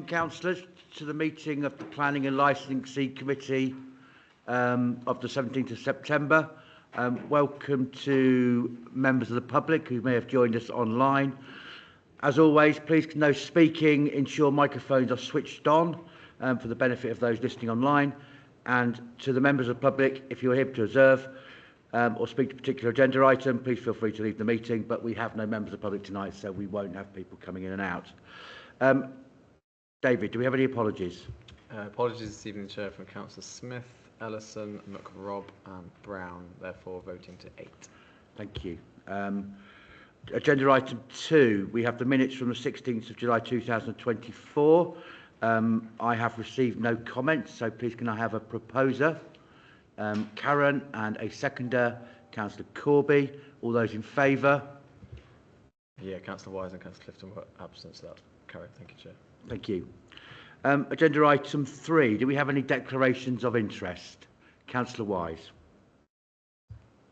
Councillors, to the meeting of the Planning and Licensing Committee of the 17th of September. Welcome to members of the public who may have joined us online. As always, please can those speaking ensure microphones are switched on for the benefit of those listening online. And to the members of the public, if you're here to observe or speak to a particular agenda item, please feel free to leave the meeting, but we have no members of the public tonight, so we won't have people coming in and out. David, do we have any apologies? Apologies this evening, Chair, from Councillor Smith, Ellison, McRobb and Brown, therefore voting to 8. Thank you. Agenda item 2, we have the minutes from the 16th of July 2024. I have received no comments, so please can I have a proposer, Karen, and a seconder, Councillor Corby. All those in favour? Yeah, Councillor Wise and Councillor Clifton were absent, so that's carried. Thank you, Chair. Thank you. Agenda item 3, do we have any declarations of interest? Councillor Wise.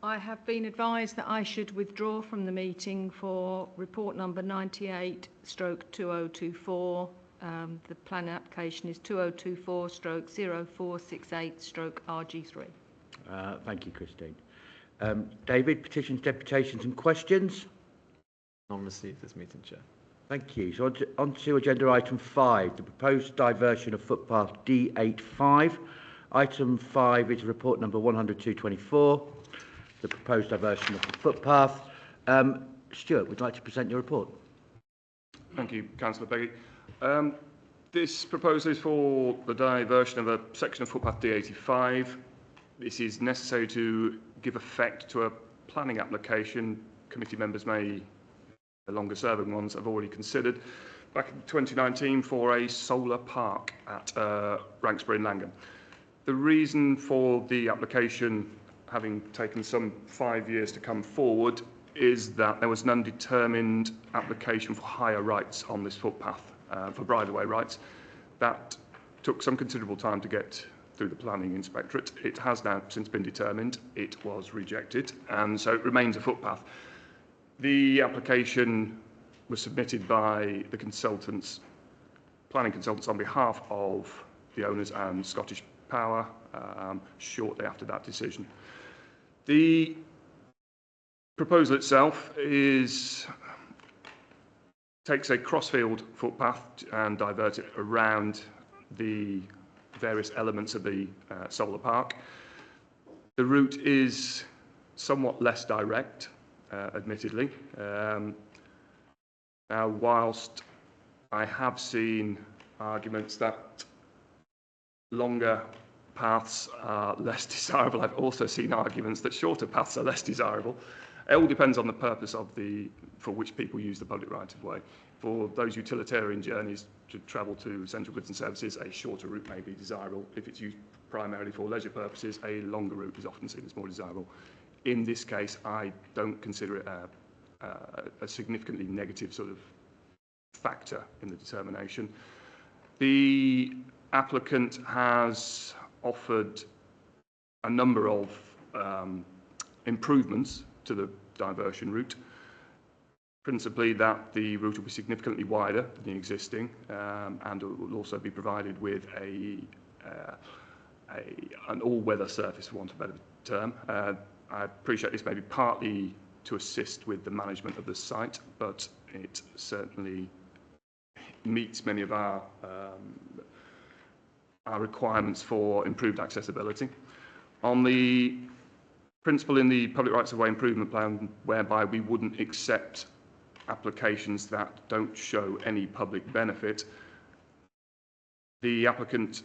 I have been advised that I should withdraw from the meeting for report number 98/2024. The plan application is 2024/0468/RG3. Thank you, Christine. David, petitions, deputations and questions? None received this meeting, Chair. Thank you. So on to agenda item 5, the proposed diversion of footpath D85. Item 5 is report number 100/224, the proposed diversion of the footpath. Stuart, would you like to present your report? Thank you, Councillor Beggy. This proposal is for the diversion of a section of footpath D85. This is necessary to give effect to a planning application committee members may, the longer serving ones, have already considered back in 2019 for a solar park at Ranksbury in Langham. The reason for the application having taken some 5 years to come forward is that there was an undetermined application for higher rights on this footpath, for bridleway rights. That took some considerable time to get through the planning inspectorate. It has now since been determined. It was rejected, and so it remains a footpath. The application was submitted by the consultants, planning consultants, on behalf of the owners and Scottish Power shortly after that decision. The proposal itself takes a crossfield footpath and diverts it around the various elements of the solar park. The route is somewhat less direct, admittedly. Now, whilst I have seen arguments that longer paths are less desirable, I've also seen arguments that shorter paths are less desirable. It all depends on the purpose for which people use the public right-of-way. For those utilitarian journeys to travel to essential goods and services, a shorter route may be desirable. If it's used primarily for leisure purposes, a longer route is often seen as more desirable. In this case, I don't consider it a significantly negative sort of factor in the determination. The applicant has offered a number of improvements to the diversion route, principally that the route will be significantly wider than the existing, and it will also be provided with an all-weather surface, for want of a better term. I appreciate this may be partly to assist with the management of the site, but it certainly meets many of our requirements for improved accessibility. On the principle in the Public Rights of Way Improvement Plan, whereby we wouldn't accept applications that don't show any public benefit, the applicant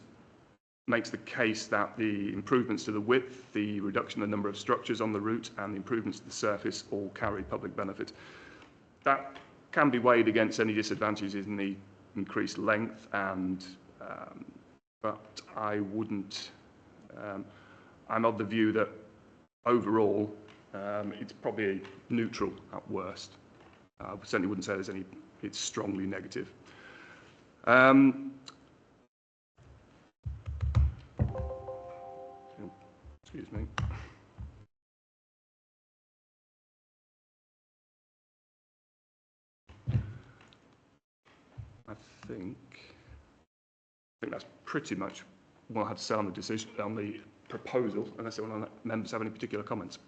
makes the case that the improvements to the width, the reduction in the number of structures on the route, and the improvements to the surface all carry public benefit. That can be weighed against any disadvantages in the increased length, but I wouldn't. I'm of the view that overall it's probably neutral at worst. I certainly wouldn't say it's strongly negative. Excuse me. I think think that's pretty much what I had to say on the decision, on the proposal, unless anyone on members have any particular comments.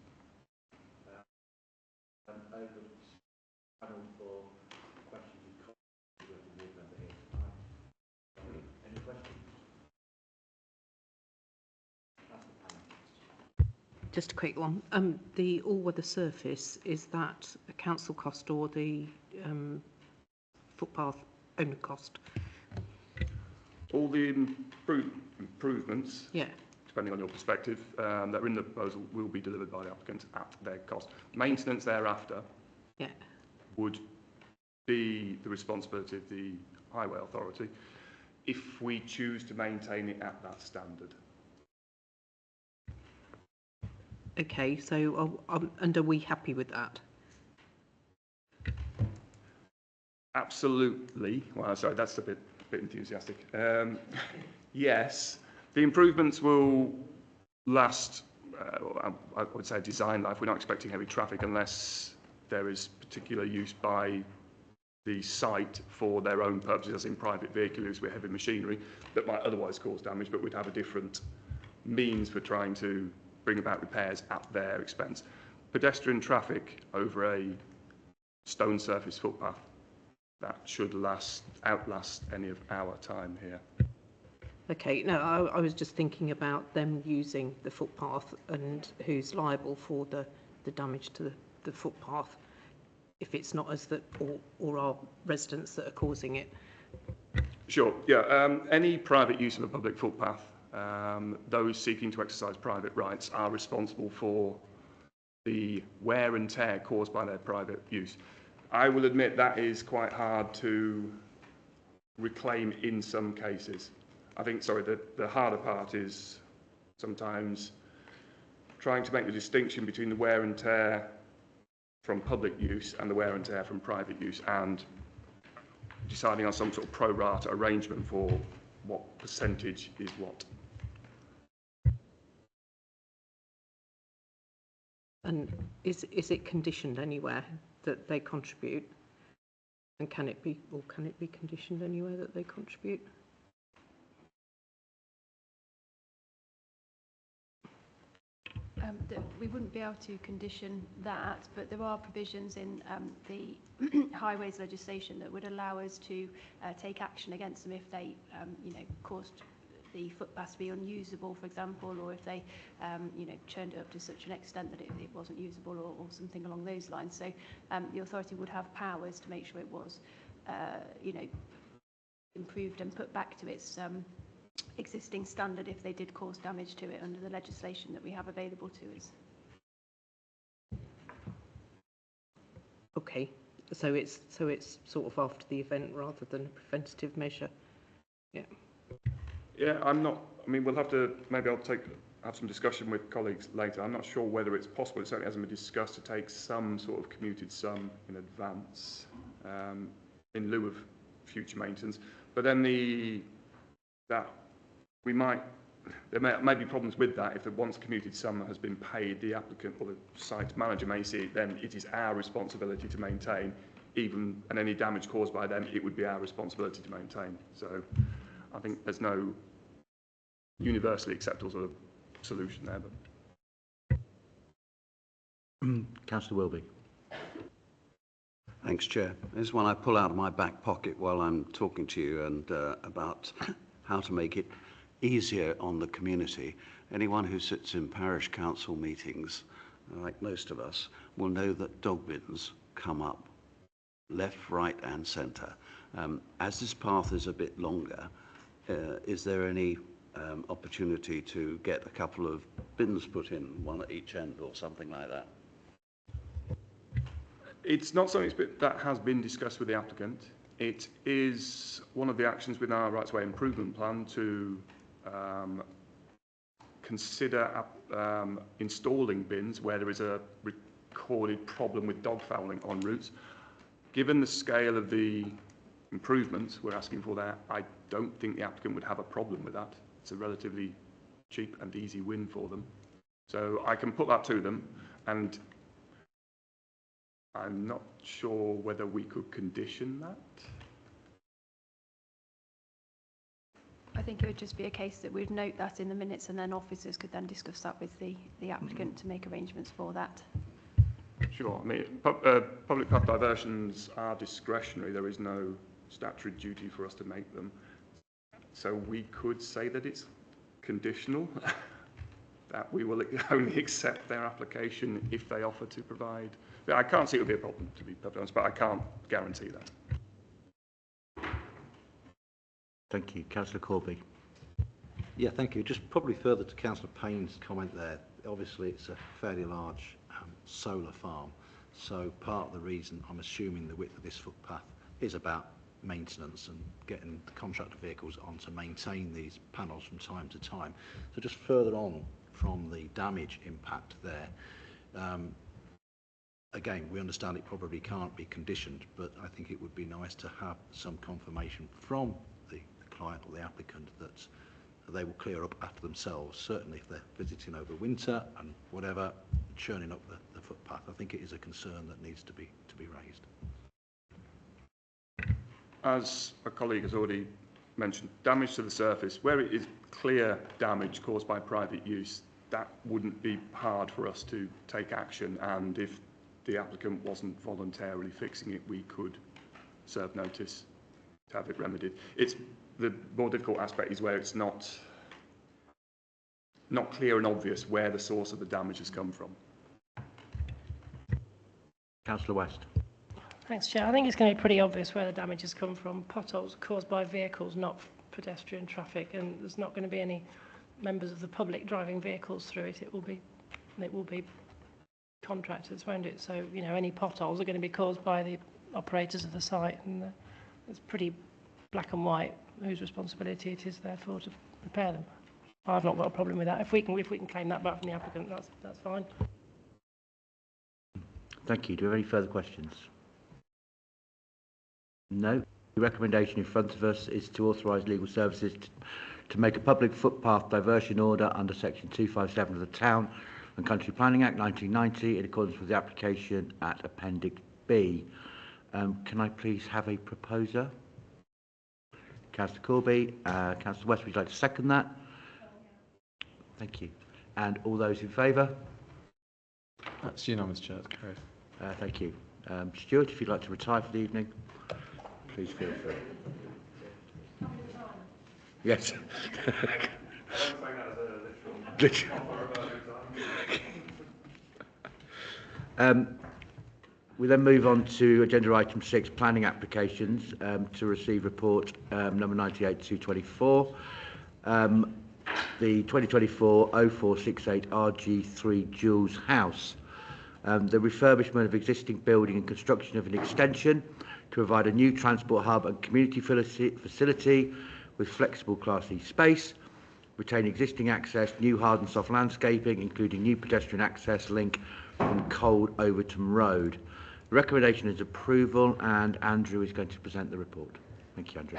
Just a quick one. The all-weather surface, is that a council cost or the footpath owner cost? All the improvements, Yeah. depending on your perspective, that are in the proposal will be delivered by the applicant at their cost. Maintenance thereafter Yeah. would be the responsibility of the Highway Authority if we choose to maintain it at that standard. Okay, so and are we happy with that? Absolutely. Well, sorry, that's a bit enthusiastic. Yes, the improvements will last, I would say, design life. We're not expecting heavy traffic unless there is particular use by the site for their own purposes, as in private vehicle use with heavy machinery that might otherwise cause damage, but we'd have a different means for trying to bring about repairs at their expense. Pedestrian traffic over a stone surface footpath, that should outlast any of our time here. Okay, no, I was just thinking about them using the footpath and who's liable for the damage to the footpath if it's not us that or our residents that are causing it. Sure, yeah. Any private use of a public footpath, those seeking to exercise private rights are responsible for the wear and tear caused by their private use. I will admit that is quite hard to reclaim in some cases. I think, sorry, the harder part is sometimes trying to make the distinction between the wear and tear from public use and the wear and tear from private use, and deciding on some sort of pro rata arrangement for what percentage is what. And is it conditioned anywhere that they contribute? And can it be conditioned anywhere that they contribute? We wouldn't be able to condition that, but there are provisions in the highways legislation that would allow us to take action against them if they, caused the footpath to be unusable, for example, or if they, churned it up to such an extent that it wasn't usable, or something along those lines. So the authority would have powers to make sure it was, improved and put back to its existing standard if they did cause damage to it under the legislation that we have available to us. Okay, so it's sort of after the event rather than a preventative measure. Yeah. Yeah, I'm not. I mean, we'll have to. Maybe I'll have some discussion with colleagues later. I'm not sure whether it's possible. It certainly hasn't been discussed to take some sort of commuted sum in advance in lieu of future maintenance. But then there may be problems with that if the once commuted sum has been paid, the applicant or the site manager may see it, then it is our responsibility to maintain, and any damage caused by them, it would be our responsibility to maintain. So I think there's no universally acceptable sort of solution there. But Councillor Wilby. Thanks, Chair. This is one I pull out of my back pocket while I'm talking to you and about how to make it easier on the community. Anyone who sits in parish council meetings, like most of us, will know that dog bins come up left, right and centre. As this path is a bit longer, is there any opportunity to get a couple of bins put in, one at each end or something like that? it's not something that has been discussed with the applicant. It is one of the actions within our Rights of Way improvement plan to consider installing bins where there is a recorded problem with dog fouling on routes. Given the scale of the improvements we're asking for there, I don't think the applicant would have a problem with that. It's a relatively cheap and easy win for them. So I can put that to them, and I'm not sure whether we could condition that. think it would just be a case that we'd note that in the minutes, and then officers could then discuss that with the applicant to make arrangements for that. Sure. I mean, public path diversions are discretionary. There is no statutory duty for us to make them. So we could say that it's conditional, that we will only accept their application if they offer to provide. I can't see it would be a problem, to be perfectly honest, but I can't guarantee that. Thank you. Councillor Corby. Yeah, thank you. Just probably further to Councillor Payne's comment there, obviously it's a fairly large solar farm, so part of the reason I'm assuming the width of this footpath is about maintenance and getting the contractor vehicles on to maintain these panels from time to time. So just further on from the damage impact there, again, we understand it probably can't be conditioned, but I think it would be nice to have some confirmation from the client or the applicant that they will clear up after themselves, certainly if they're visiting over winter and whatever, churning up the footpath. I think it is a concern that needs to be raised. As a colleague has already mentioned, damage to the surface, where it is clear damage caused by private use, that wouldn't be hard for us to take action, and if the applicant wasn't voluntarily fixing it, we could serve notice to have it remedied. It's the more difficult aspect is where it's not clear and obvious where the source of the damage has come from. Councillor West. Thanks, Chair. I think it's going to be pretty obvious where the damage has come from. Potholes caused by vehicles, not pedestrian traffic, and there's not going to be any members of the public driving vehicles through it. It will be contractors, won't it? So, you know, any potholes are going to be caused by the operators of the site, and it's pretty black and white whose responsibility it is, therefore, to repair them. I've not got a problem with that. If we can claim that back from the applicant, that's fine. Thank you. Do we have any further questions? No. The recommendation in front of us is to authorise legal services to make a public footpath diversion order under section 257 of the Town and Country Planning Act 1990 in accordance with the application at Appendix B. Can I please have a proposer? Councillor Corby. Councillor West, would you like to second that? Thank you. And all those in favour? That's unanimous, Chair. That's carried. Thank you. Stuart, if you'd like to retire for the evening, please feel free. Yes. We then move on to agenda item 6, planning applications, to receive report number 98-224. The 2024-0468 RG3 Jules House. The refurbishment of existing building and construction of an extension to provide a new transport hub and community facility with flexible Class E space, retain existing access, new hard and soft landscaping, including new pedestrian access link from Cold Overton Road. The recommendation is approval, and Andrew is going to present the report. Thank you, Andrew.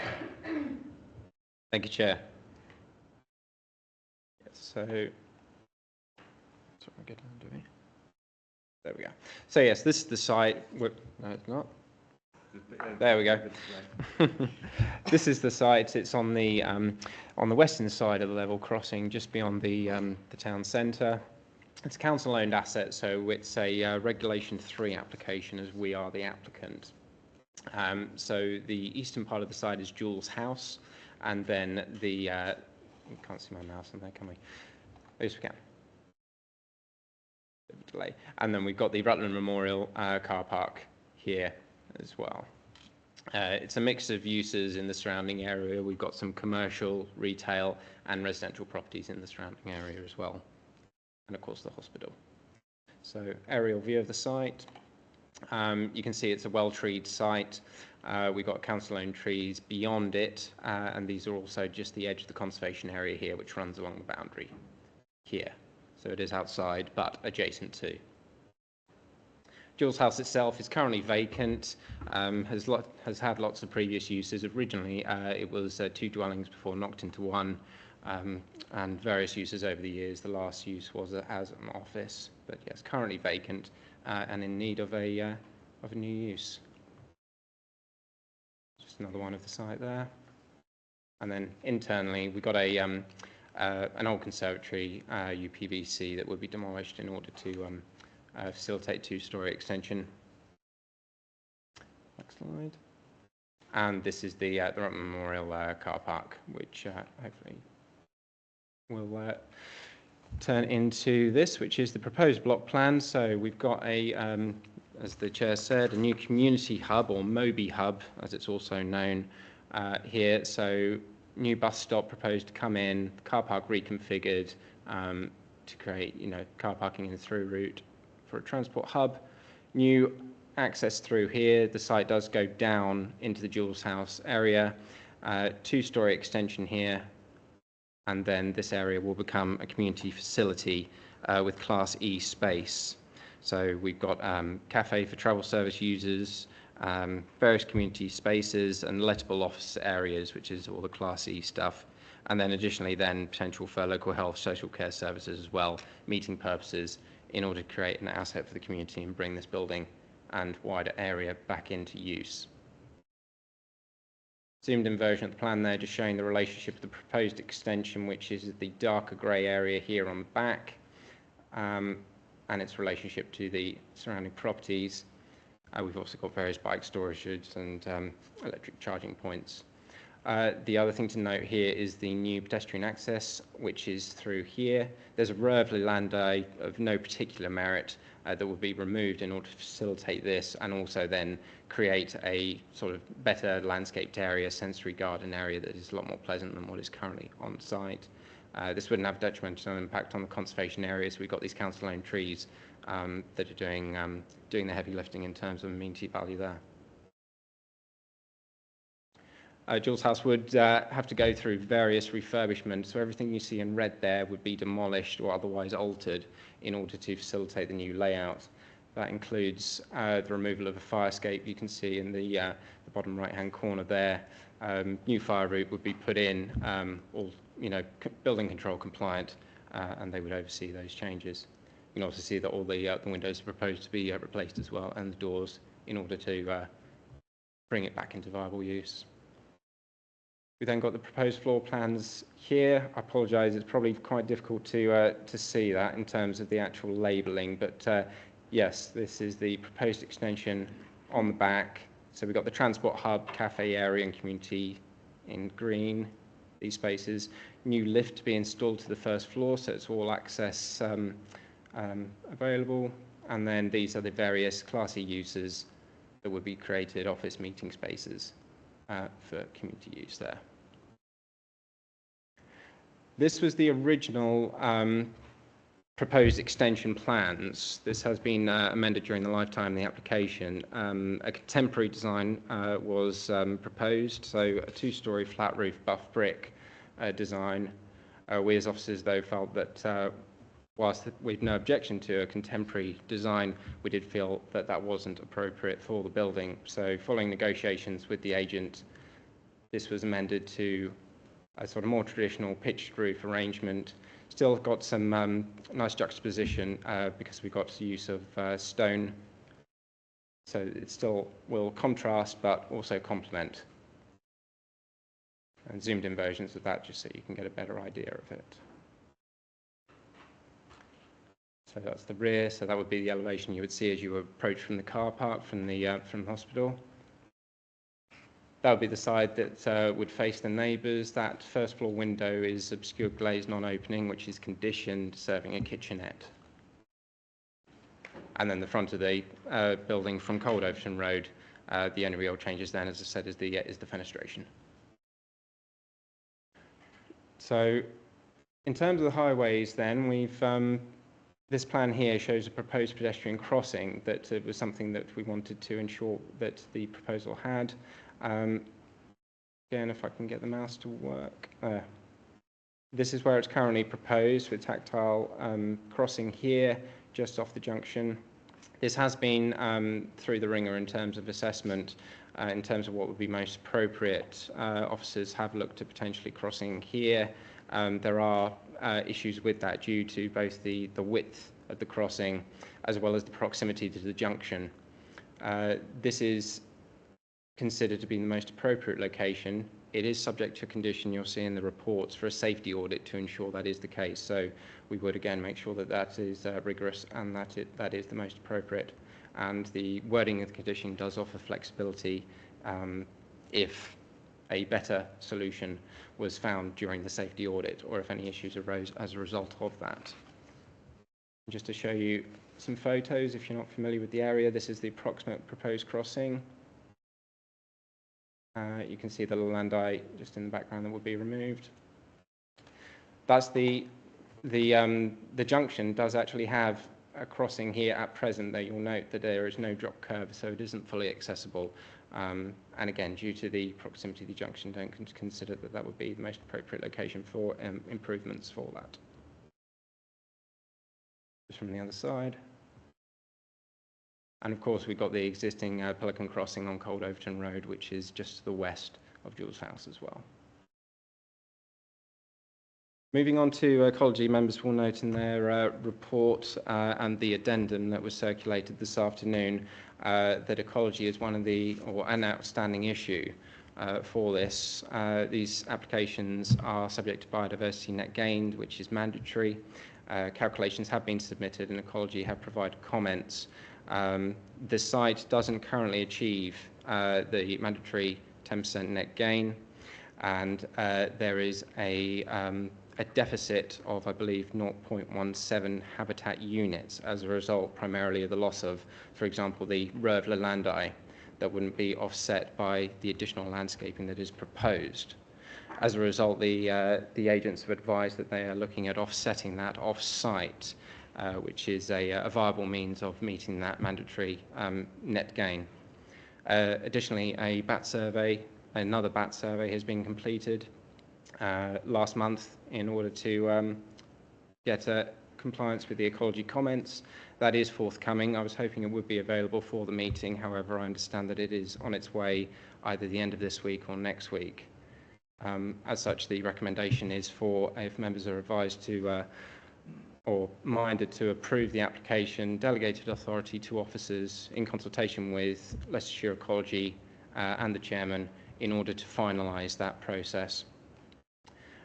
Thank you, Chair. So, sorry, get down to me. There we go. So yes, this is the site. No, it's not. There we go. This is the site. It's on the western side of the level crossing, just beyond the town centre. It's a council-owned asset, so it's a Regulation 3 application, as we are the applicant. So the eastern part of the site is Jules House, and then the you can't see my mouse on there, can we? Yes, we can. Delay. And then we've got the Rutland Memorial car park here as well. It's a mix of uses in the surrounding area. We've got some commercial, retail and residential properties in the surrounding area as well. And of course the hospital. So aerial view of the site. You can see it's a well-treed site. We've got council-owned trees beyond it, and these are also just the edge of the conservation area here, which runs along the boundary here. So it is outside, but adjacent to. Jules House itself is currently vacant, has had lots of previous uses. Originally, it was 2 dwellings before knocked into 1, and various uses over the years. The last use was as an office, but yes, currently vacant and in need of a new use. Just another one of the site there. And then internally, we've got an old conservatory UPVC that would be demolished in order to facilitate two-storey extension. Next slide. And this is the Rutland Memorial car park, which hopefully will turn into this, which is the proposed block plan. So we've got as the chair said, a new community hub, or Moby hub, as it's also known here. So new bus stop proposed to come in, car park reconfigured to create, car parking in the through route for a transport hub. New access through here. The site does go down into the Jules House area. Two-storey extension here, and then this area will become a community facility with Class E space. So we've got cafe for travel service users, various community spaces, and lettable office areas, which is all the Class E stuff. And then additionally then potential for local health, social care services as well, meeting purposes, in order to create an asset for the community and bring this building and wider area back into use. Zoomed in version of the plan there, just showing the relationship of the proposed extension, which is the darker grey area here on the back, and its relationship to the surrounding properties. We've also got various bike storages and electric charging points. The other thing to note here is the new pedestrian access, which is through here. There's a row of landai of no particular merit that will be removed in order to facilitate this, and also then create a sort of better landscaped area, sensory garden area that is a lot more pleasant than what is currently on site. This wouldn't have detrimental impact on the conservation areas. We've got these council-owned trees that are doing the heavy lifting in terms of amenity value there. Jules House would have to go through various refurbishments, so everything you see in red there would be demolished or otherwise altered in order to facilitate the new layout. That includes the removal of a fire escape you can see in the bottom right-hand corner there. New fire route would be put in, all building control compliant, and they would oversee those changes. You can also see that all the windows are proposed to be replaced as well, and the doors, in order to bring it back into viable use. We then got the proposed floor plans here. I apologise, it's probably quite difficult to see that in terms of the actual labelling, but yes, this is the proposed extension on the back. So we've got the transport hub, cafe area and community in green, these spaces. New lift to be installed to the first floor, so it's all access available. And then these are the various Class E uses that would be created, office meeting spaces for community use there. This was the original proposed extension plans. This has been amended during the lifetime of the application. A contemporary design was proposed, so a two-storey flat roof buff brick design. We as officers, though, felt that whilst we've no objection to a contemporary design, we did feel that that wasn't appropriate for the building. So following negotiations with the agent, this was amended to a sort of more traditional pitched roof arrangement. Still got some nice juxtaposition because we got use of stone. So it still will contrast but also complement. And zoomed in versions of that just so you can get a better idea of it. So that's the rear, so that would be the elevation you would see as you approach from the car park, from the hospital. That would be the side that would face the neighbours. That first floor window is obscured glazed non-opening, which is conditioned, serving a kitchenette. And then the front of the building from Cold Overton Road, the only real changes then, as I said, is the fenestration. So in terms of the highways then, we've this plan here shows a proposed pedestrian crossing that was something that we wanted to ensure that the proposal had. Again, if I can get the mouse to work. This is where it's currently proposed with tactile crossing here, just off the junction. This has been through the ringer in terms of assessment, in terms of what would be most appropriate. Officers have looked at potentially crossing here. There are issues with that due to both the width of the crossing as well as the proximity to the junction. This is considered to be the most appropriate location it is subject to condition you'll see in the reports for a safety audit to ensure that is the case. So we would again make sure that that is rigorous and that is the most appropriate. And the wording of the condition does offer flexibility if a better solution was found during the safety audit or if any issues arose as a result of that. Just to show you some photos, if you're not familiar with the area, this is the approximate proposed crossing. You can see the landai just in the background that will be removed. That's the junction does actually have a crossing here at present, though you'll note that there is no drop curve, so it isn't fully accessible. And again, due to the proximity of the junction, don't consider that that would be the most appropriate location for improvements for that. Just from the other side. And of course, we've got the existing Pelican Crossing on Cold Overton Road, which is just to the west of Jules House as well. Moving on to ecology, members will note in their report and the addendum that was circulated this afternoon that ecology is one of an outstanding issue for this. These applications are subject to biodiversity net gain, which is mandatory. Calculations have been submitted and ecology have provided comments. The site doesn't currently achieve the mandatory 10% net gain, and there is a deficit of, I believe, 0.17 habitat units as a result primarily of the loss of, for example, the Rurvla landai that wouldn't be offset by the additional landscaping that is proposed. As a result, the agents have advised that they are looking at offsetting that off-site, which is a viable means of meeting that mandatory net gain. Additionally, another bat survey has been completed last month in order to get compliance with the ecology comments. That is forthcoming. I was hoping it would be available for the meeting. However, I understand that it is on its way either the end of this week or next week. As such, the recommendation is for, if members are advised to or minded to approve the application, delegated authority to officers in consultation with Leicestershire Ecology and the chairman in order to finalise that process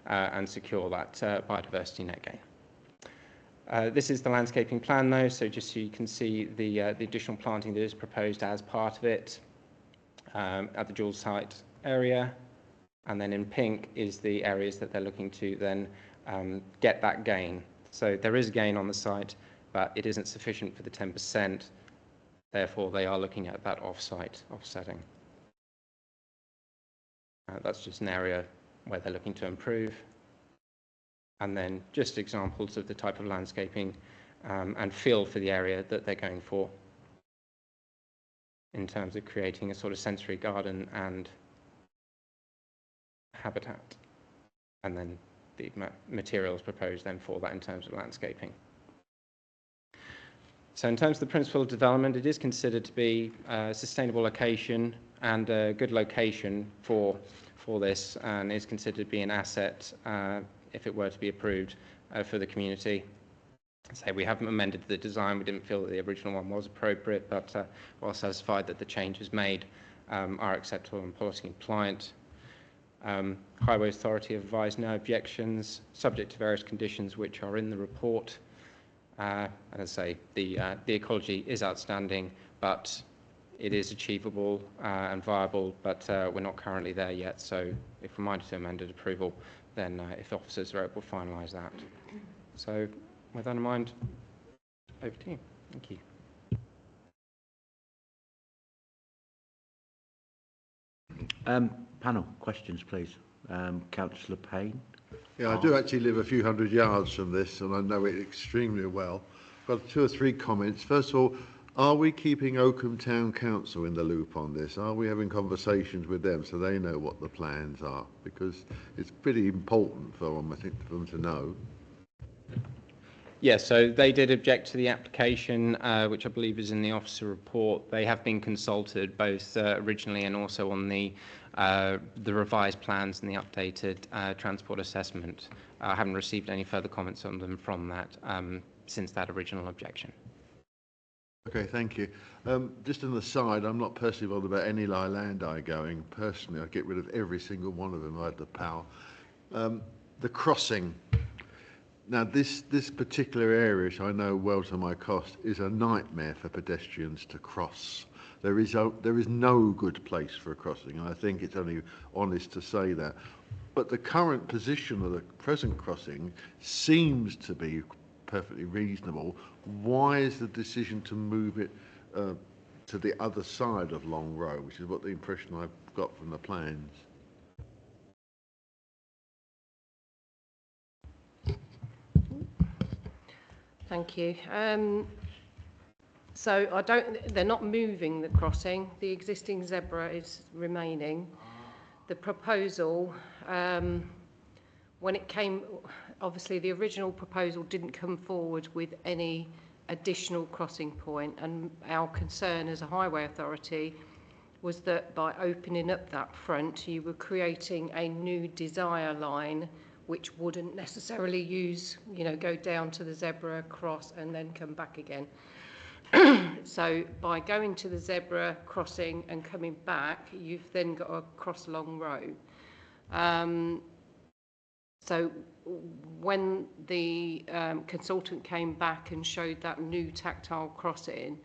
and secure that biodiversity net gain. This is the landscaping plan though, so just so you can see the additional planting that is proposed as part of it at the Jules site area, and then in pink is the areas that they're looking to then get that gain. So there is a gain on the site, but it isn't sufficient for the 10%. Therefore, they are looking at that off-site offsetting. That's just an area where they're looking to improve. And then just examples of the type of landscaping and feel for the area that they're going for in terms of creating a sort of sensory garden and habitat. And then the materials proposed then for that in terms of landscaping. So in terms of the principle of development, it is considered to be a sustainable location and a good location for this, and is considered to be an asset if it were to be approved for the community. So we haven't amended the design. We didn't feel that the original one was appropriate, but we're satisfied that the changes made are acceptable and policy compliant. Highways Authority have advised no objections, subject to various conditions which are in the report. And as I say, the ecology is outstanding, but it is achievable and viable, but we're not currently there yet. So if reminded to amended approval, then if officers are able to finalise that. So with that in mind, over to you. Thank you. Panel, questions, please. Councillor Payne. Yeah, I do actually live a few hundred yards from this, and I know it extremely well. I've got 2 or 3 comments. First of all, are we keeping Oakham Town Council in the loop on this? Are we having conversations with them so they know what the plans are? Because it's pretty important for them, I think, for them to know. Yes, so they did object to the application, which I believe is in the officer report. They have been consulted both originally and also on the revised plans and the updated transport assessment. I haven't received any further comments on them from that since that original objection. Okay, thank you. Just an aside, I'm not personally bothered about any Lilandi going. Personally, I'd get rid of every single one of them if I had the power. The crossing. Now, this particular area, which I know well to my cost, is a nightmare for pedestrians to cross. There is no good place for a crossing, and I think it's only honest to say that. But the current position of the present crossing seems to be perfectly reasonable. Why is the decision to move it to the other side of Long Row, which is what the impression I've got from the plans? Thank you. So they're not moving the crossing. The existing zebra is remaining. The proposal, when it came, obviously the original proposal didn't come forward with any additional crossing point, and our concern as a highway authority was that by opening up that front, you were creating a new desire line which wouldn't necessarily go down to the zebra, cross and then come back again. So by going to the zebra crossing and coming back, you've then got to cross Long Row. So when the consultant came back and showed that new tactile crossing,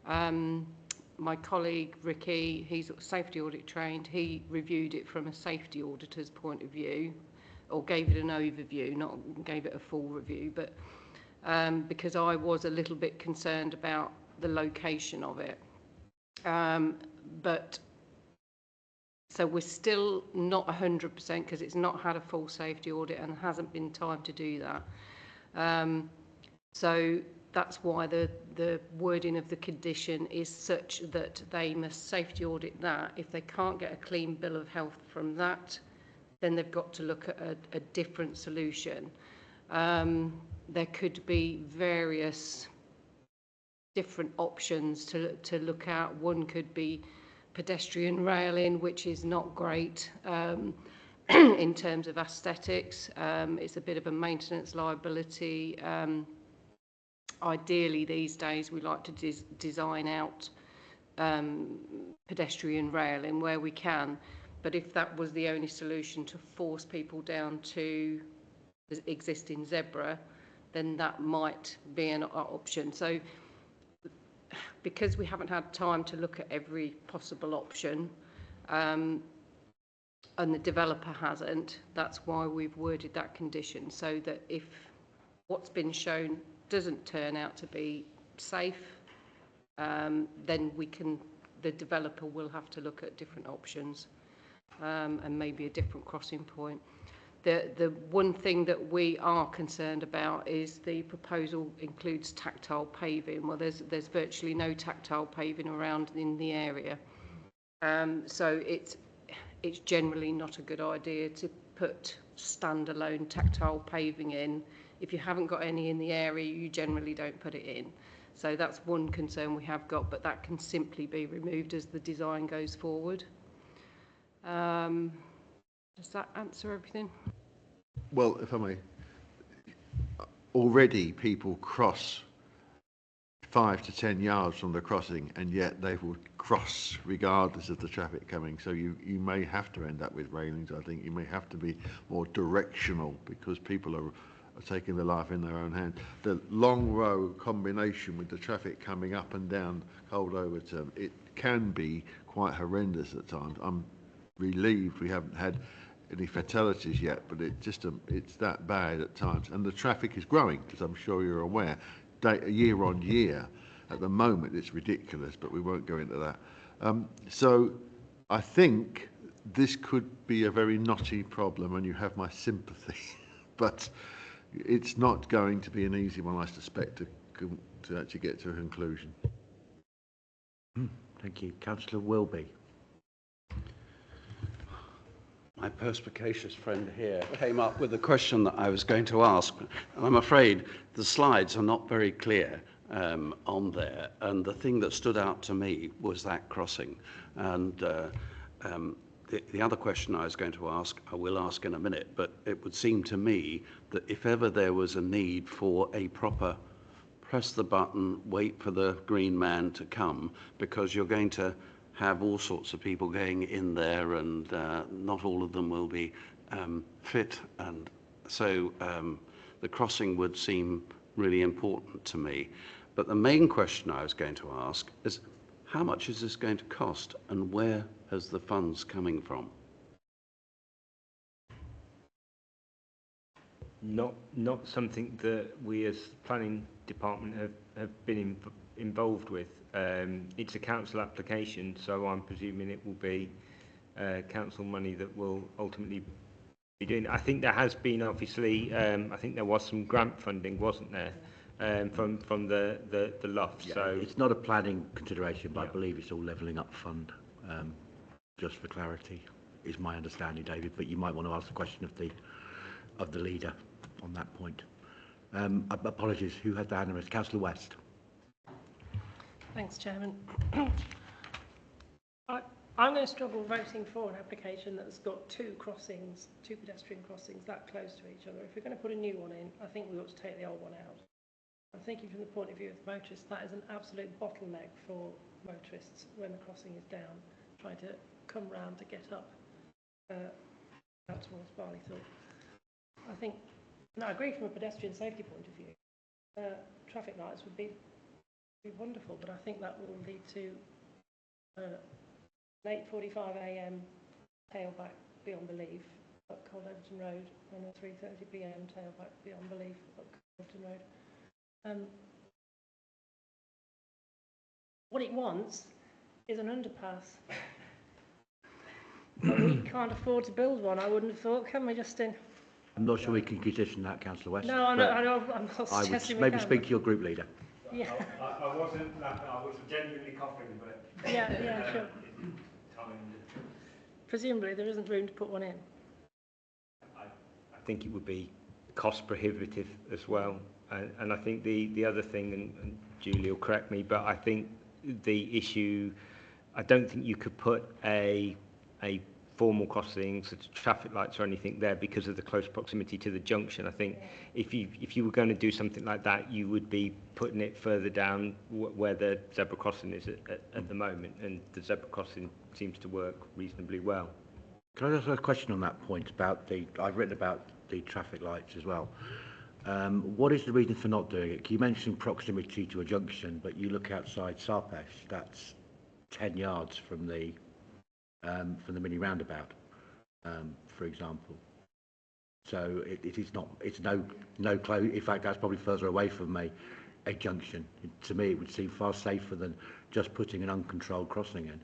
my colleague Ricky, he's safety audit trained, he reviewed it from a safety auditor's point of view, or gave it an overview, not gave it a full review, but because I was a little bit concerned about the location of it. But so we're still not 100% because it's not had a full safety audit and hasn't been time to do that. So that's why the wording of the condition is such that they must safety audit that. If they can't get a clean bill of health from that, then they've got to look at a different solution. There could be various different options to look at. One could be pedestrian railing, which is not great in terms of aesthetics. It's a bit of a maintenance liability. Ideally, these days, we like to design out pedestrian railing where we can. But if that was the only solution to force people down to the existing zebra, then that might be an option. So because we haven't had time to look at every possible option, and the developer hasn't, that's why we've worded that condition, so that if what's been shown doesn't turn out to be safe, then the developer will have to look at different options. And maybe a different crossing point. The one thing that we are concerned about is the proposal includes tactile paving. Well, there's virtually no tactile paving around in the area, so it's generally not a good idea to put standalone tactile paving in. If you haven't got any in the area, you generally don't put it in. So that's one concern we have got, but that can simply be removed as the design goes forward. Does that answer everything? Well, if I may, already people cross 5 to 10 yards from the crossing, and yet they will cross regardless of the traffic coming. So you may have to end up with railings. I think you may have to be more directional because people are taking their life in their own hands. The Long Row combination with the traffic coming up and down Cold Overton, it can be quite horrendous at times. I'm relieved we haven't had any fatalities yet, but it's that bad at times, and the traffic is growing, as I'm sure you're aware, year on year. At the moment it's ridiculous, but we won't go into that. So I think this could be a very knotty problem, and you have my sympathy, but it's not going to be an easy one, I suspect, to actually get to a conclusion. Thank you. Councillor Wilby. My perspicacious friend here came up with a question that I was going to ask, and I'm afraid the slides are not very clear on there, and the thing that stood out to me was that crossing. And the other question I was going to ask, I will ask in a minute, but it would seem to me that if ever there was a need for a proper press the button, wait for the green man to come, because you're going to have all sorts of people going in there, and not all of them will be fit, and so the crossing would seem really important to me. But the main question I was going to ask is, how much is this going to cost, and where has the funds coming from? Not something that we as planning department have been involved with. It's a council application, so I'm presuming it will be council money that will ultimately be doing. I think there has been, obviously, I think there was some grant funding, wasn't there, from the loft. Yeah, so it's not a planning consideration, but I believe it's all levelling up fund. Just for clarity, is my understanding, David. But you might want to ask the question of the leader on that point. Apologies. Who had the hand raised? Councillor West. Thanks, Chairman. I'm going to struggle voting for an application that's got two pedestrian crossings that close to each other. If we're going to put a new one in, I think we ought to take the old one out. I'm thinking from the point of view of the motorists, that is an absolute bottleneck for motorists when the crossing is down, trying to come round to get up out towards Barleythorpe. I think, and I agree from a pedestrian safety point of view, traffic lights would be wonderful, but I think that will lead to an 8:45 a.m. tailback beyond belief up Colderton Road and a 3:30 p.m. tailback beyond belief up Colderton Road. What it wants is an underpass. But we can't afford to build one, I wouldn't have thought, can we, Justin? I'm not sure we can condition that, Councillor West. No, I'm not I suggesting would we maybe can. speak to your group leader. Yeah. I wasn't laughing, I was genuinely coughing, but Yeah, sure. Presumably there isn't room to put one in. I think it would be cost prohibitive as well, and I think the other thing, and Julie will correct me, but I think the issue, I don't think you could put a formal crossing, such as traffic lights or anything there, because of the close proximity to the junction. I think if you were going to do something like that, you would be putting it further down where the zebra crossing is at the moment, and the zebra crossing seems to work reasonably well. Can I ask a question on that point about I've written about the traffic lights as well. What is the reason for not doing it? You mentioned proximity to a junction, but you look outside Sarpesh, that's 10 yards from the mini roundabout, for example. So it is not. It's no close. In fact, that's probably further away from a junction. To me, it would seem far safer than just putting an uncontrolled crossing in.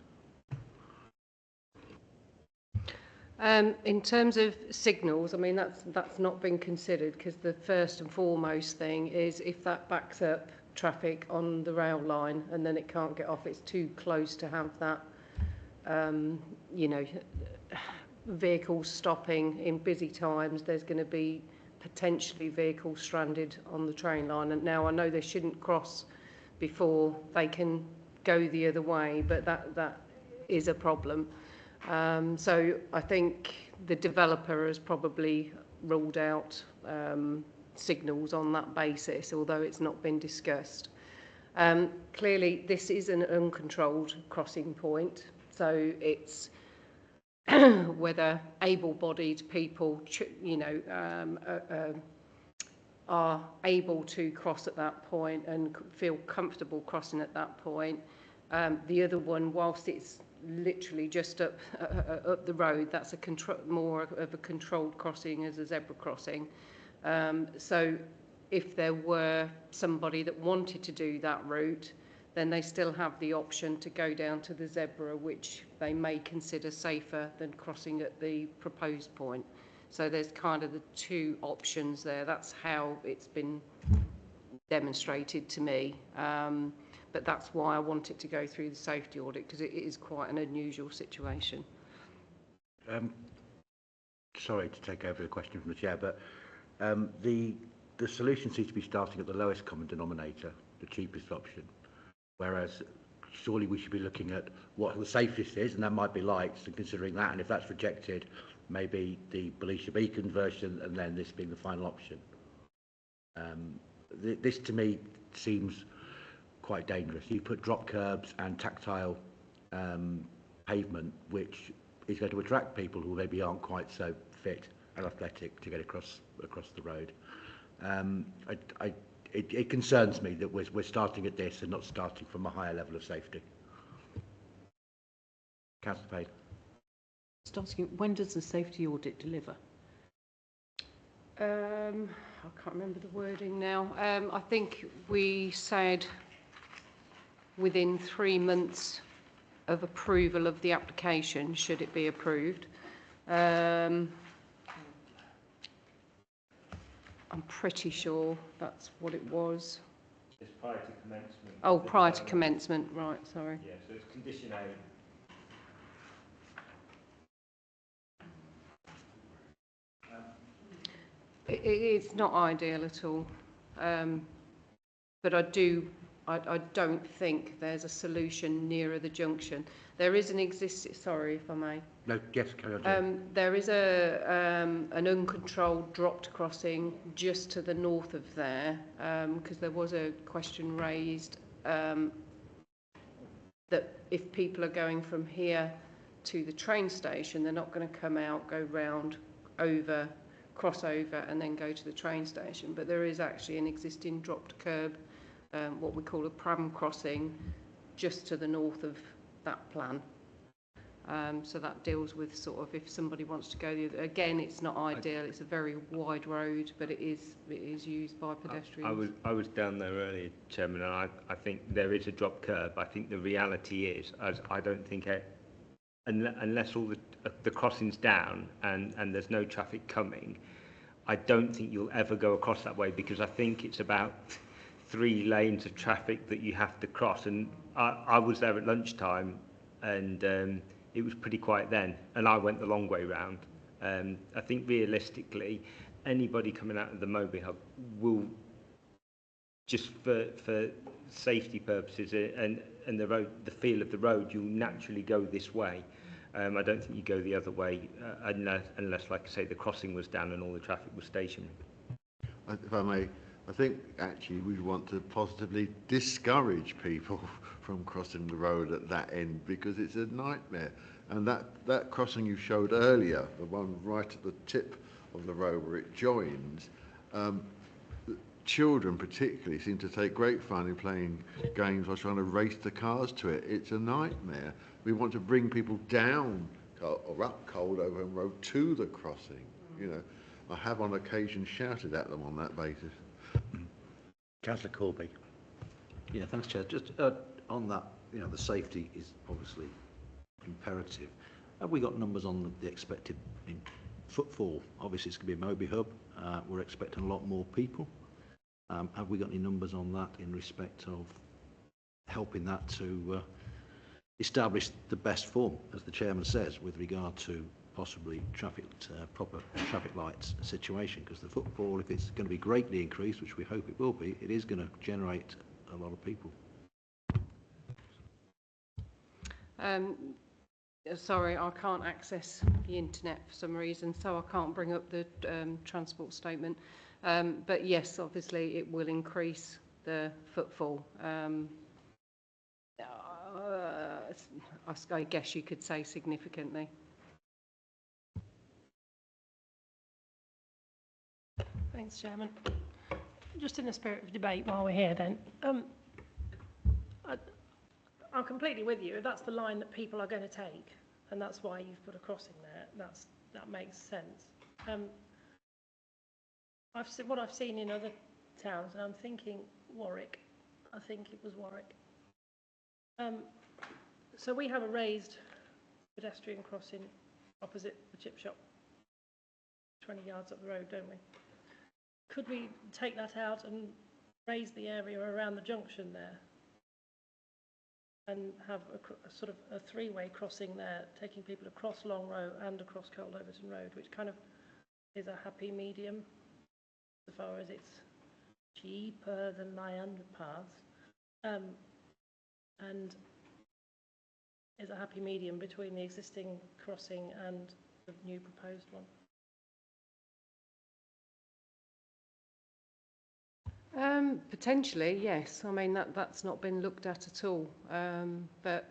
In terms of signals, I mean that's not been considered, because the first and foremost thing is if that backs up traffic on the rail line and then it can't get off, it's too close to have that. Vehicles stopping in busy times, there's going to be potentially vehicles stranded on the train line. And now I know they shouldn't cross before they can go the other way, but that is a problem. So I think the developer has probably ruled out signals on that basis, although it's not been discussed. Clearly, this is an uncontrolled crossing point. So it's whether able-bodied people, are able to cross at that point and feel comfortable crossing at that point. The other one, whilst it's literally just up the road, that's more of a controlled crossing as a zebra crossing. So if there were somebody that wanted to do that route, then they still have the option to go down to the zebra, which they may consider safer than crossing at the proposed point. So there's kind of the two options there. That's how it's been demonstrated to me. But that's why I want it to go through the safety audit, because it is quite an unusual situation. Sorry to take over the question from the chair, but the solution seems to be starting at the lowest common denominator, the cheapest option. Whereas surely we should be looking at what the safest is, and that might be lights, and considering that, and if that's rejected, maybe the Belisha Beacon version, and then this being the final option. This to me seems quite dangerous. You put drop curbs and tactile pavement, which is going to attract people who maybe aren't quite so fit and athletic to get across the road. It concerns me that we're starting at this and not starting from a higher level of safety. Councillor Payne. Just asking, when does the safety audit deliver? I can't remember the wording now. I think we said within 3 months of approval of the application, should it be approved. I'm pretty sure that's what it was. It's prior to commencement. Oh, prior to commencement, right, sorry. Yeah, so it's condition A. It's not ideal at all, but I don't think there's a solution nearer the junction. There is an existing, sorry if I may. No, yes, carry on. There is an uncontrolled dropped crossing just to the north of there, because there was a question raised that if people are going from here to the train station, they're not going to come out, go round, over, cross over and then go to the train station. But there is actually an existing dropped curb, what we call a pram crossing, just to the north of that plan. So that deals with sort of if somebody wants to go the other. Again, it's not ideal. It's a very wide road, but it is used by pedestrians. I was down there earlier, Chairman, and I think there is a drop curb. I think the reality is, as I don't think unless all the crossing's down and there's no traffic coming, I don't think you'll ever go across that way, because I think it's about 3 lanes of traffic that you have to cross. And I was there at lunchtime, and it was pretty quiet then, and I went the long way round. I think realistically, anybody coming out of the Moby Hub will, just for safety purposes and the road, the feel of the road, you'll naturally go this way. I don't think you go the other way unless, like I say, the crossing was down and all the traffic was stationary. If I may, I think actually we want to positively discourage people from crossing the road at that end, because it's a nightmare. And that crossing you showed earlier, the one right at the tip of the road where it joins, children particularly seem to take great fun in playing games while trying to race the cars to it. It's a nightmare. We want to bring people down or up Coldover Road to the crossing. You know, I have on occasion shouted at them on that basis. Councillor Corby. Yeah, thanks, Chair. Just on that, you know, the safety is obviously imperative. Have we got numbers on the expected footfall? Obviously, it's going to be a Moby Hub. We're expecting a lot more people. Have we got any numbers on that in respect of helping that to establish the best form, as the Chairman says, with regard to possibly proper traffic lights situation? Because the footfall, if it's going to be greatly increased, which we hope it will be, it is going to generate a lot of people. Sorry, I can't access the internet for some reason, so I can't bring up the transport statement. But yes, obviously it will increase the footfall. I guess you could say significantly. Thanks, Chairman. Just in the spirit of debate while we're here then, I'm completely with you. If that's the line that people are going to take, and that's why you've put a crossing there, that makes sense. What I've seen in other towns, and I'm thinking Warwick, I think it was Warwick. So we have a raised pedestrian crossing opposite the chip shop, 20 yards up the road, don't we? Could we take that out and raise the area around the junction there and have a sort of a 3-way crossing there, taking people across Long Row and across Cold Overton Road, which kind of is a happy medium as far as it's cheaper than my underpass, and is a happy medium between the existing crossing and the new proposed one. Potentially, yes. I mean, that's not been looked at all, but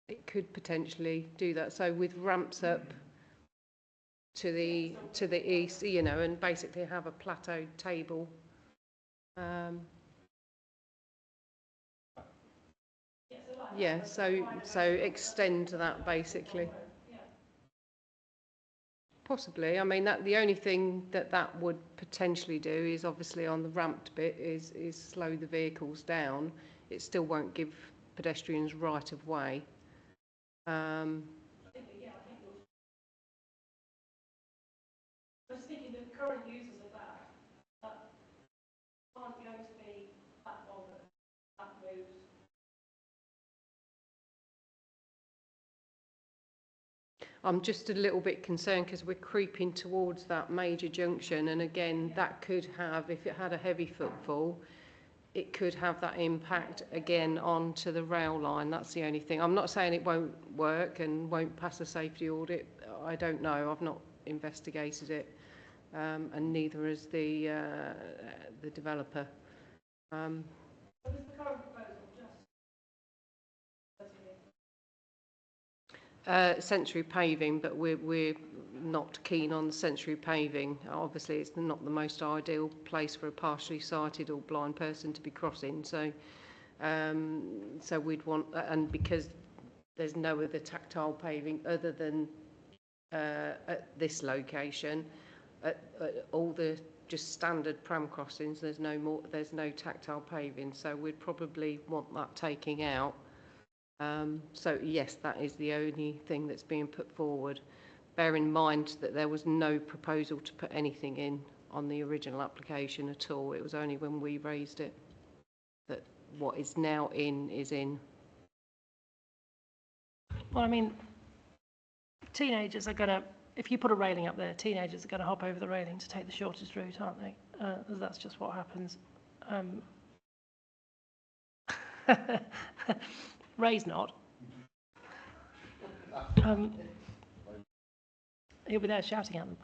it could potentially do that. So with ramps up to the east, you know, and basically have a plateau table. Yeah, so extend that basically. Possibly. I mean, that the only thing that would potentially do is obviously on the ramped bit is slow the vehicles down. It still won't give pedestrians right of way. I was thinking the current users of that aren't going to be that bothered. That moves. I'm just a little bit concerned because we're creeping towards that major junction, and again, that could have, if it had a heavy footfall, it could have that impact again onto the rail line. That's the only thing. I'm not saying it won't work and won't pass a safety audit. I don't know. I've not investigated it, and neither has the developer. What is the current proposal? Century paving, but we're not keen on the century paving. Obviously, it's not the most ideal place for a partially sighted or blind person to be crossing. So, so we'd want, and because there's no other tactile paving other than at this location, at all the just standard pram crossings, there's no tactile paving. So we'd probably want that taking out. So yes, that is the only thing that's being put forward. Bear in mind that there was no proposal to put anything in on the original application at all. It was only when we raised it that what is now in is in. Well, I mean, teenagers are going to, if you put a railing up there, teenagers are going to hop over the railing to take the shortest route, aren't they? That's just what happens. Ray's not. He'll be there shouting at them.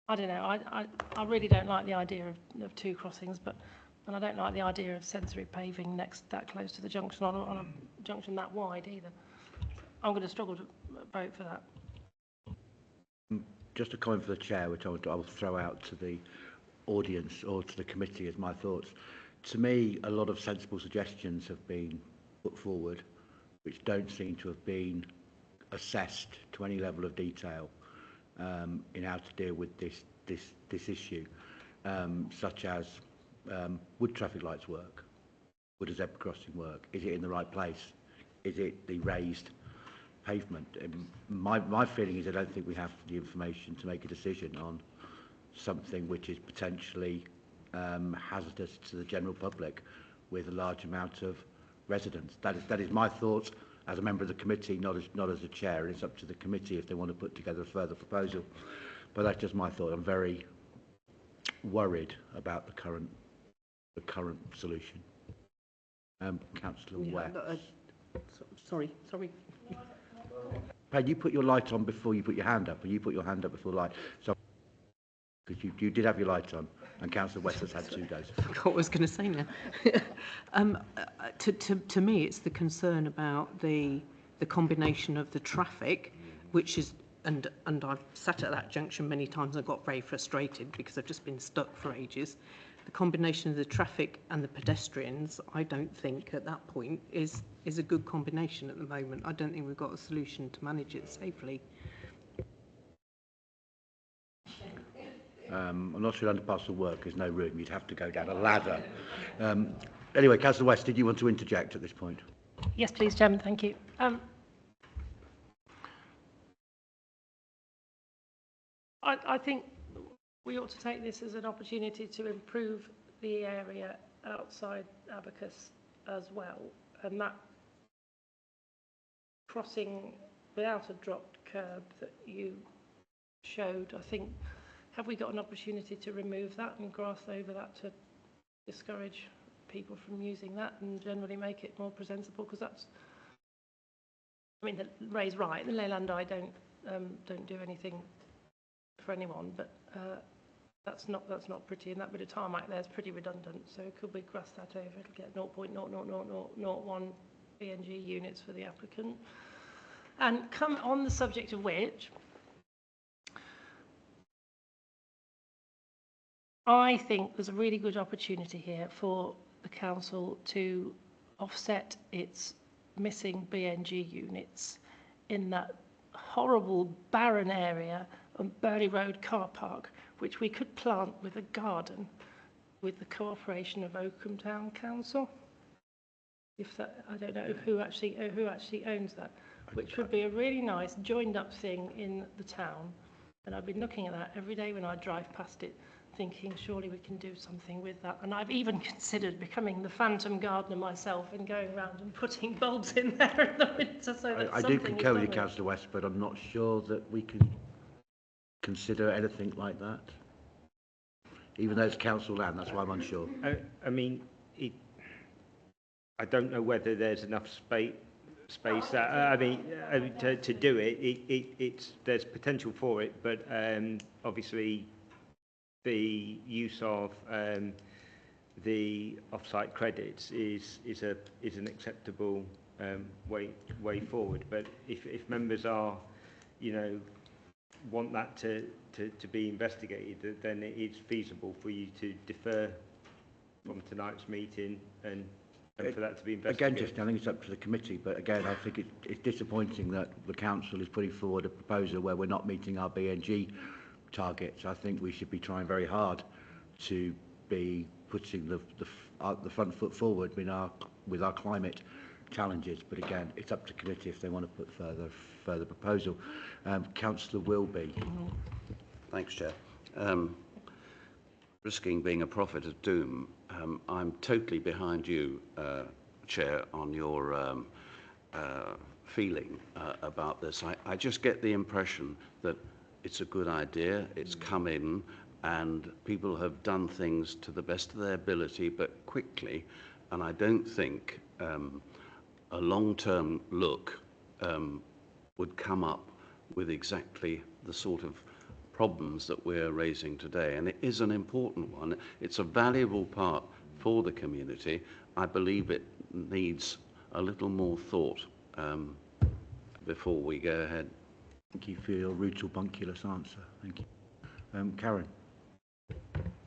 I don't know. I really don't like the idea of two crossings, and I don't like the idea of sensory paving that close to the junction on a junction that wide either. I'm going to struggle to vote for that. Just a comment for the chair, which I will throw out to the audience or to the committee as my thoughts. To me, a lot of sensible suggestions have been put forward, which don't seem to have been assessed to any level of detail in how to deal with this issue, such as would traffic lights work? Would a zebra crossing work? Is it in the right place? Is it the raised pavement? My feeling is I don't think we have the information to make a decision on something which is potentially hazardous to the general public with a large amount of residents. That is my thoughts as a member of the committee, not as a chair, and it's up to the committee if they want to put together a further proposal. But that's just my thought. I'm very worried about the current solution. Councillor West. Sorry. Payne, you put your light on before you put your hand up, and you put your hand up before light. So, because you did have your light on, and Councillor West has had 2 goes. I forgot what I was going to say now. To me, it's the concern about the combination of the traffic, which is, and I've sat at that junction many times and got very frustrated because I've just been stuck for ages. The combination of the traffic and the pedestrians, I don't think at that point is a good combination at the moment. I don't think we've got a solution to manage it safely. I'm not sure underpass will work. There's no room. You'd have to go down a ladder. Anyway, Councillor West, did you want to interject at this point? Yes, please, Chairman. Thank you. I think we ought to take this as an opportunity to improve the area outside Abacus as well, and that crossing without a dropped curb that you showed, I think, have we got an opportunity to remove that and grass over that to discourage people from using that and generally make it more presentable? Because that's, I mean, Ray's right. The Leyland Eye don't do anything for anyone, but that's not pretty, and that bit of tarmac there is pretty redundant. So could we cross that over? It'll get 0.00001 BNG units for the applicant. And come on the subject of which, I think there's a really good opportunity here for the council to offset its missing BNG units in that horrible barren area on Burley Road car park, which we could plant with a garden with the cooperation of Oakham Town Council. If that, I don't know who actually owns that, which would be a really nice joined up thing in the town. And I've been looking at that every day when I drive past it, thinking surely we can do something with that. And I've even considered becoming the phantom gardener myself and going around and putting bulbs in there in the winter so that I do concur with you, Councillor West, but I'm not sure that we can consider anything like that. Even though it's council land, that's why I'm unsure. I mean, I don't know whether there's enough space to do it. There's potential for it, but obviously the use of the off-site credits is an acceptable way forward. But if members are, want that to be investigated, then it is feasible for you to defer from tonight's meeting and for that to be investigated. Again, just I think it's up to the committee, but again, I think it's disappointing that the council is putting forward a proposal where we're not meeting our BNG targets. I think we should be trying very hard to be putting the front foot forward with our climate challenges. But again, it's up to committee if they want to put further proposal. Councillor Wilby. Thanks, Chair. Risking being a prophet of doom, I'm totally behind you, Chair, on your feeling about this. I just get the impression that it's a good idea, it's come in, and people have done things to the best of their ability, but quickly, and I don't think a long-term look would come up with exactly the sort of problems that we're raising today. And it is an important one. It's a valuable part for the community. I believe it needs a little more thought before we go ahead. Thank you for your rutilbunculus answer. Thank you. Karen.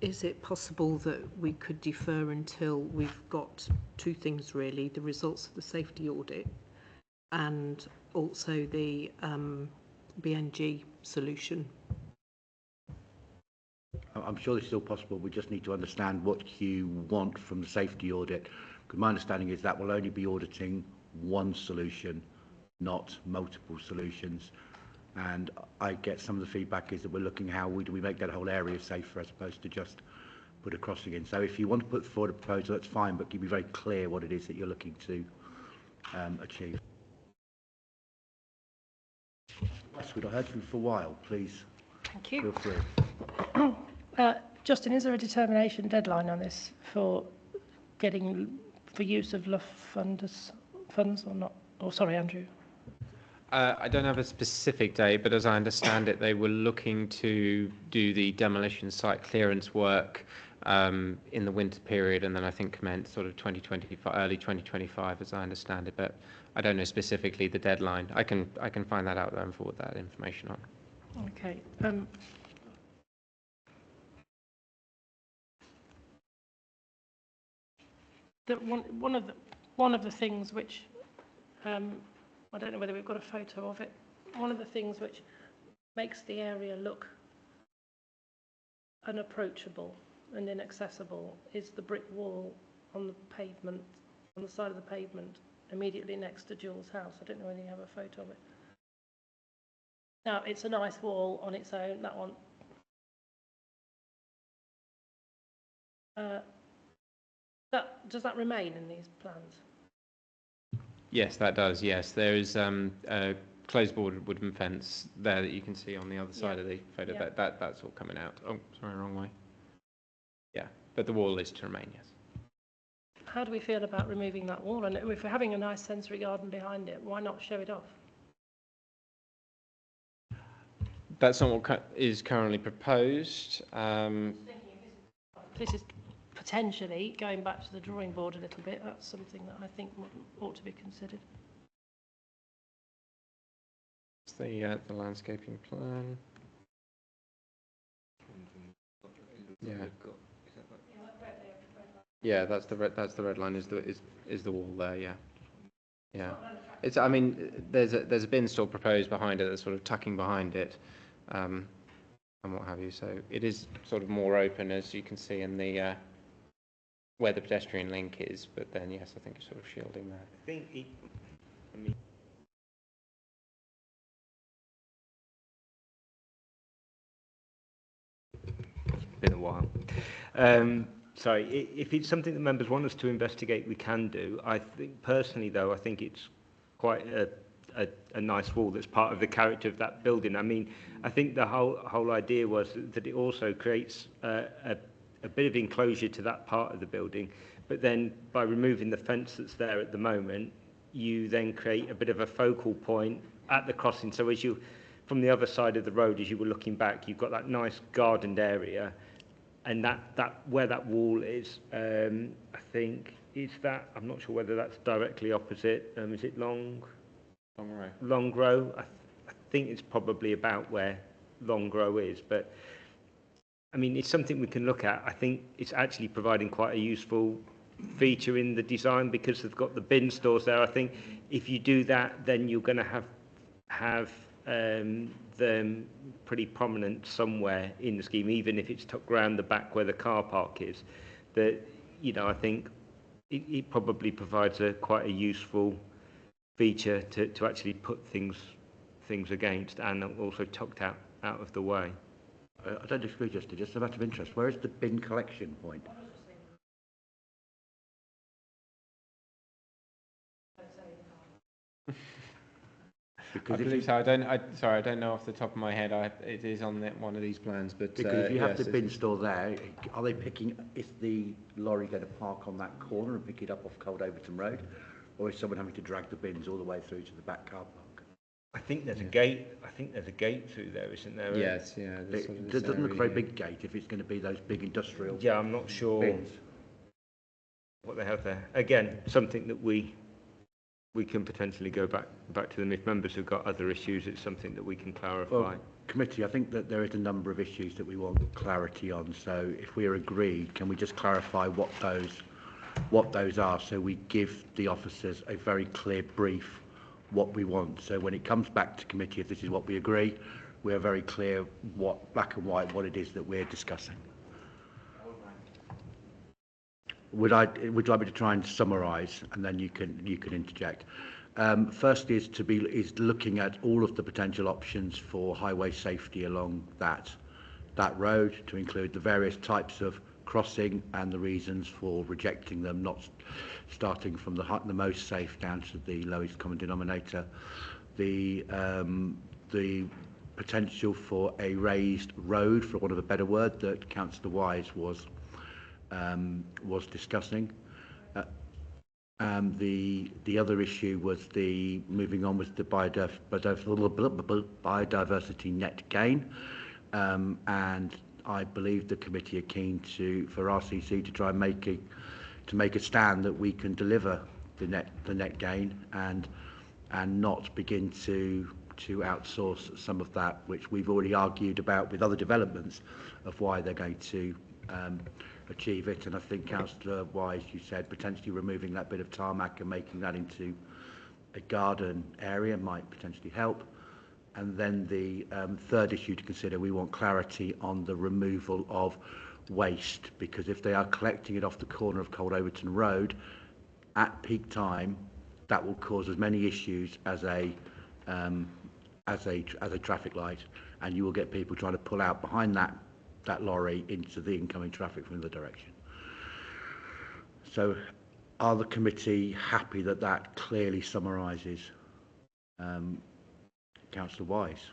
Is it possible that we could defer until we've got two things really, the results of the safety audit and also the BNG solution? I'm sure it's still possible. We just need to understand what you want from the safety audit. Because my understanding is that will only be auditing one solution, not multiple solutions. And I get some of the feedback is that we're looking how do we make that whole area safer as opposed to just put a crossing in. So if you want to put forward a proposal, that's fine, but can you be very clear what it is that you're looking to achieve. Yes, we've not heard from you for a while. Please. Thank you. Feel free. Justin, is there a determination deadline on this for use of LUF funds or not? Oh, sorry, Andrew. I don't have a specific date, but as I understand it, they were looking to do the demolition site clearance work in the winter period, and then I think commence sort of 2025, early 2025, as I understand it. But I don't know specifically the deadline. I can find that out and forward that information on. Okay. One of the things which I don't know whether we've got a photo of it. One of the things which makes the area look unapproachable and inaccessible is the brick wall on the pavement, on the side of the pavement, immediately next to Jules' house. I don't know whether you have a photo of it. Now, it's a nice wall on its own, that one. Does that remain in these plans? Yes, that does. Yes, there is a closed board wooden fence there that you can see on the other side of the photo. Yeah. That's all coming out. Oh, sorry, wrong way. Yeah, but the wall is to remain. Yes. How do we feel about removing that wall? And if we're having a nice sensory garden behind it, why not show it off? That's not what is currently proposed. This is potentially going back to the drawing board a little bit. That's something that I think ought to be considered. It's the landscaping plan. Yeah. Yeah, that's the red line. Is the wall there? Yeah. Yeah. It's. I mean, there's a bin store proposed behind it that's sort of tucking behind it, and what have you. So it is sort of more open, as you can see in the where the pedestrian link is. But then, yes, I think it's sort of shielding there. I think it, I mean, it's been a while. Sorry, if it's something that members want us to investigate, we can do. I think personally, though, I think it's quite a nice wall that's part of the character of that building. I mean, I think the whole idea was that it also creates a bit of enclosure to that part of the building, but then by removing the fence that's there at the moment, you then create a bit of a focal point at the crossing. So as you, from the other side of the road, as you were looking back, you've got that nice gardened area, and that where that wall is, I think, is that, I'm not sure whether that's directly opposite, is it Long Row? Long Row. I think it's probably about where Long Row is, but I mean, it's something we can look at. I think it's actually providing quite a useful feature in the design because they've got the bin stores there. I think if you do that, then you're going to have them pretty prominent somewhere in the scheme, even if it's tucked around the back where the car park is. That, you know, I think it probably provides quite a useful feature to actually put things against, and also tucked out of the way. I don't disagree, Justin. Just a matter of interest. Where is the bin collection point? I believe so. I don't know off the top of my head. It is on one of these plans, but because if you have the bin store there, are they picking? Is the lorry going to park on that corner and pick it up off Cold Overton Road, or is someone having to drag the bins all the way through to the back car park? I think there's a gate. I think there's a gate through there, isn't there? Yes, yeah. It doesn't look a very big gate if it's going to be those big industrial. Yeah, I'm not sure bins. What they have there. Again, something that we can potentially go back to them. If members have got other issues, it's something that we can clarify. Well, committee, I think that there is a number of issues that we want clarity on. So if we are agreed, can we just clarify what those are, so we give the officers a very clear brief what we want. So when it comes back to committee, if this is what we agree, we are very clear what, black and white, what it is that we're discussing. Would you like me to try and summarise, and then you can interject? First is looking at all of the potential options for highway safety along that road, to include the various types of crossing and the reasons for rejecting them, not starting from the most safe down to the lowest common denominator. The potential for a raised road, for want of a better word, that Councillor Wise was discussing. The other issue was the moving on with the biodiversity net gain, and I believe the committee are keen for RCC to try and make a stand that we can deliver the net gain and not begin to outsource some of that, which we've already argued about with other developments of why they're going to achieve it. And I think, Councillor Wise, you said potentially removing that bit of tarmac and making that into a garden area might potentially help. And then the third issue to consider, we want clarity on the removal of waste, because if they are collecting it off the corner of Cold Overton Road at peak time, that will cause as many issues as a traffic light, and you will get people trying to pull out behind that lorry into the incoming traffic from the direction. So are the committee happy that clearly summarises Councillor Wise?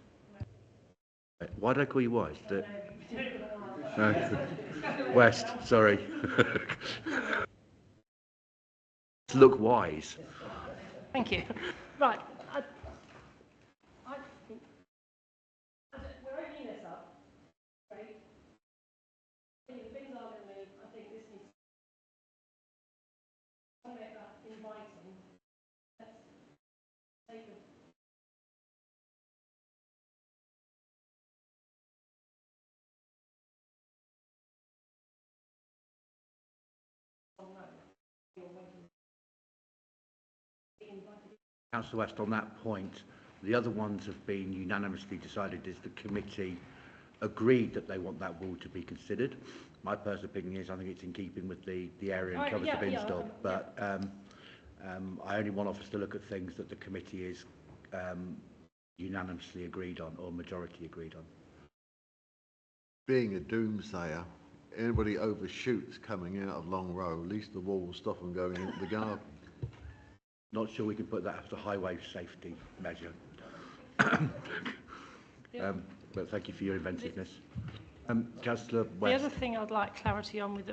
Why did I call you Wise? West, sorry. Look wise. Thank you. Right. Councillor West, on that point, the other ones have been unanimously decided is the committee agreed that they want that wall to be considered. My personal opinion is I think it's in keeping with the area and covers the beanstalk, but I only want us to look at things that the committee is unanimously agreed on or majority agreed on. Being a doomsayer, anybody overshoots coming out of Long Row, at least the wall will stop them going into the garden. Not sure we can put that as a highway safety measure. But thank you for your inventiveness. Councillor West. The other thing I'd like clarity on with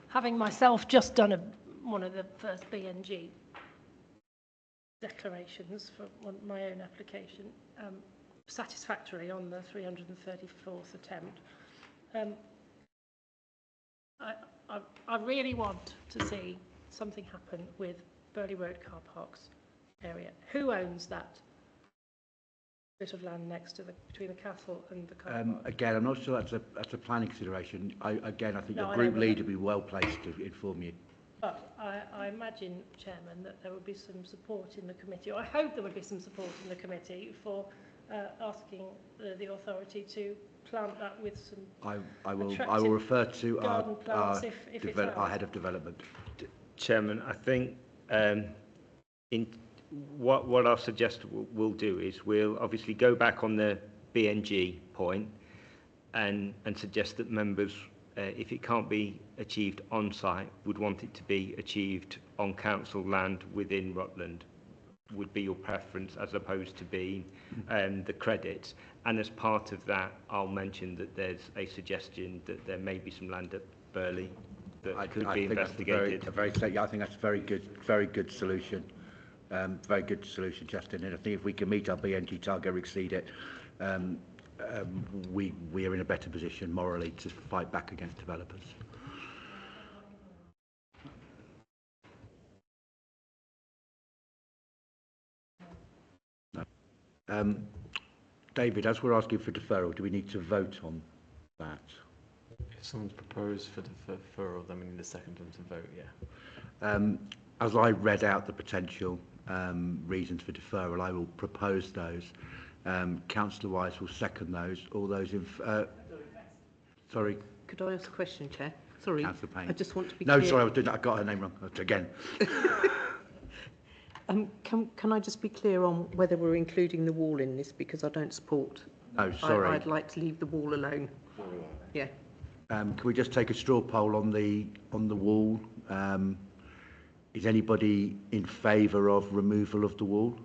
having myself just done one of the first BNG declarations for my own application, satisfactorily on the 334th attempt. I really want to see something happen with Burley Road car parks area. Who owns that bit of land next to between the castle and the car park? Again, I'm not sure that's a planning consideration. I think No, the group leader would be well placed to inform you. But I imagine, Chairman, that there would be some support in the committee, or I hope there would be some support in the committee for asking the authority to plant that with some I will refer to garden plants if it's our head of development. Chairman, I think what I'll suggest we'll do is we'll obviously go back on the BNG point and suggest that members, if it can't be achieved on site, would want it to be achieved on council land within Rutland, would be your preference, as opposed to being the credits. And as part of that, I'll mention that there's a suggestion that there may be some land at Burley that could be investigated. I think that's a very good solution. Very good solution, Justin. And I think if we can meet our BNG target or exceed it, we are in a better position morally to fight back against developers. David, as we're asking for deferral, do we need to vote on that? If someone's proposed for deferral, then we need a second them to vote, yeah. As I read out the potential reasons for deferral, I will propose those. Councillor Wise will second those. All those in... sorry. Could I ask a question, Chair? Sorry. Councillor Payne. I just want to be clear. clear. Sorry, I was doing that. I got her name wrong again. Can I just be clear on whether we're including the wall in this, because I don't support... No, sorry. I'd like to leave the wall alone. Yeah. Can we just take a straw poll on the wall? Is anybody in favour of removal of the wall?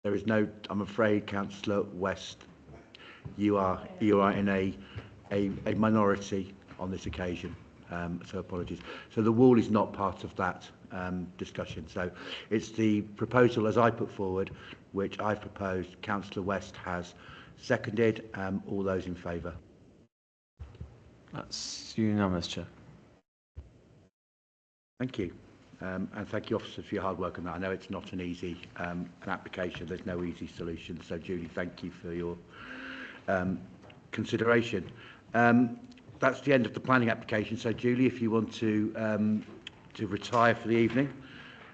There is no. I'm afraid, Councillor West, you are in a minority on this occasion. So apologies. So the wall is not part of that discussion. So it's the proposal as I put forward, which I've proposed. Councillor West has seconded. All those in favour? That's unanimous, Chair. Thank you. And thank you, officers, for your hard work on that. I know it's not an easy an application. There's no easy solution. So, Julie, thank you for your consideration. That's the end of the planning application. So, Julie, if you want to retire for the evening,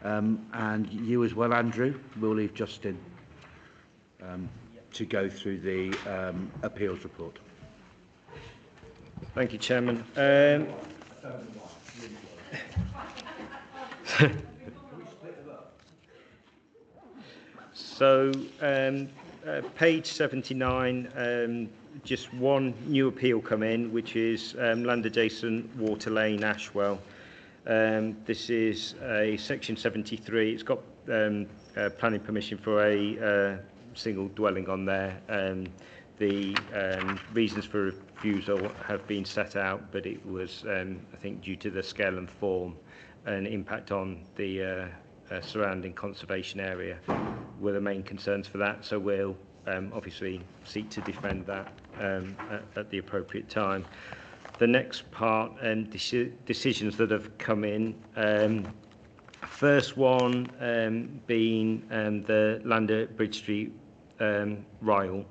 and you as well, Andrew, we'll leave Justin to go through the appeals report. Thank you, Chairman. So, page 79, just one new appeal come in, which is land adjacent Water Lane, Ashwell. This is a section 73. It's got planning permission for a single dwelling on there. The reasons for refusal have been set out, but it was, I think, due to the scale and form and impact on the surrounding conservation area were the main concerns for that. So we'll obviously seek to defend that at the appropriate time. The next part, decisions that have come in. First one being the land at Bridge Street, Ryle,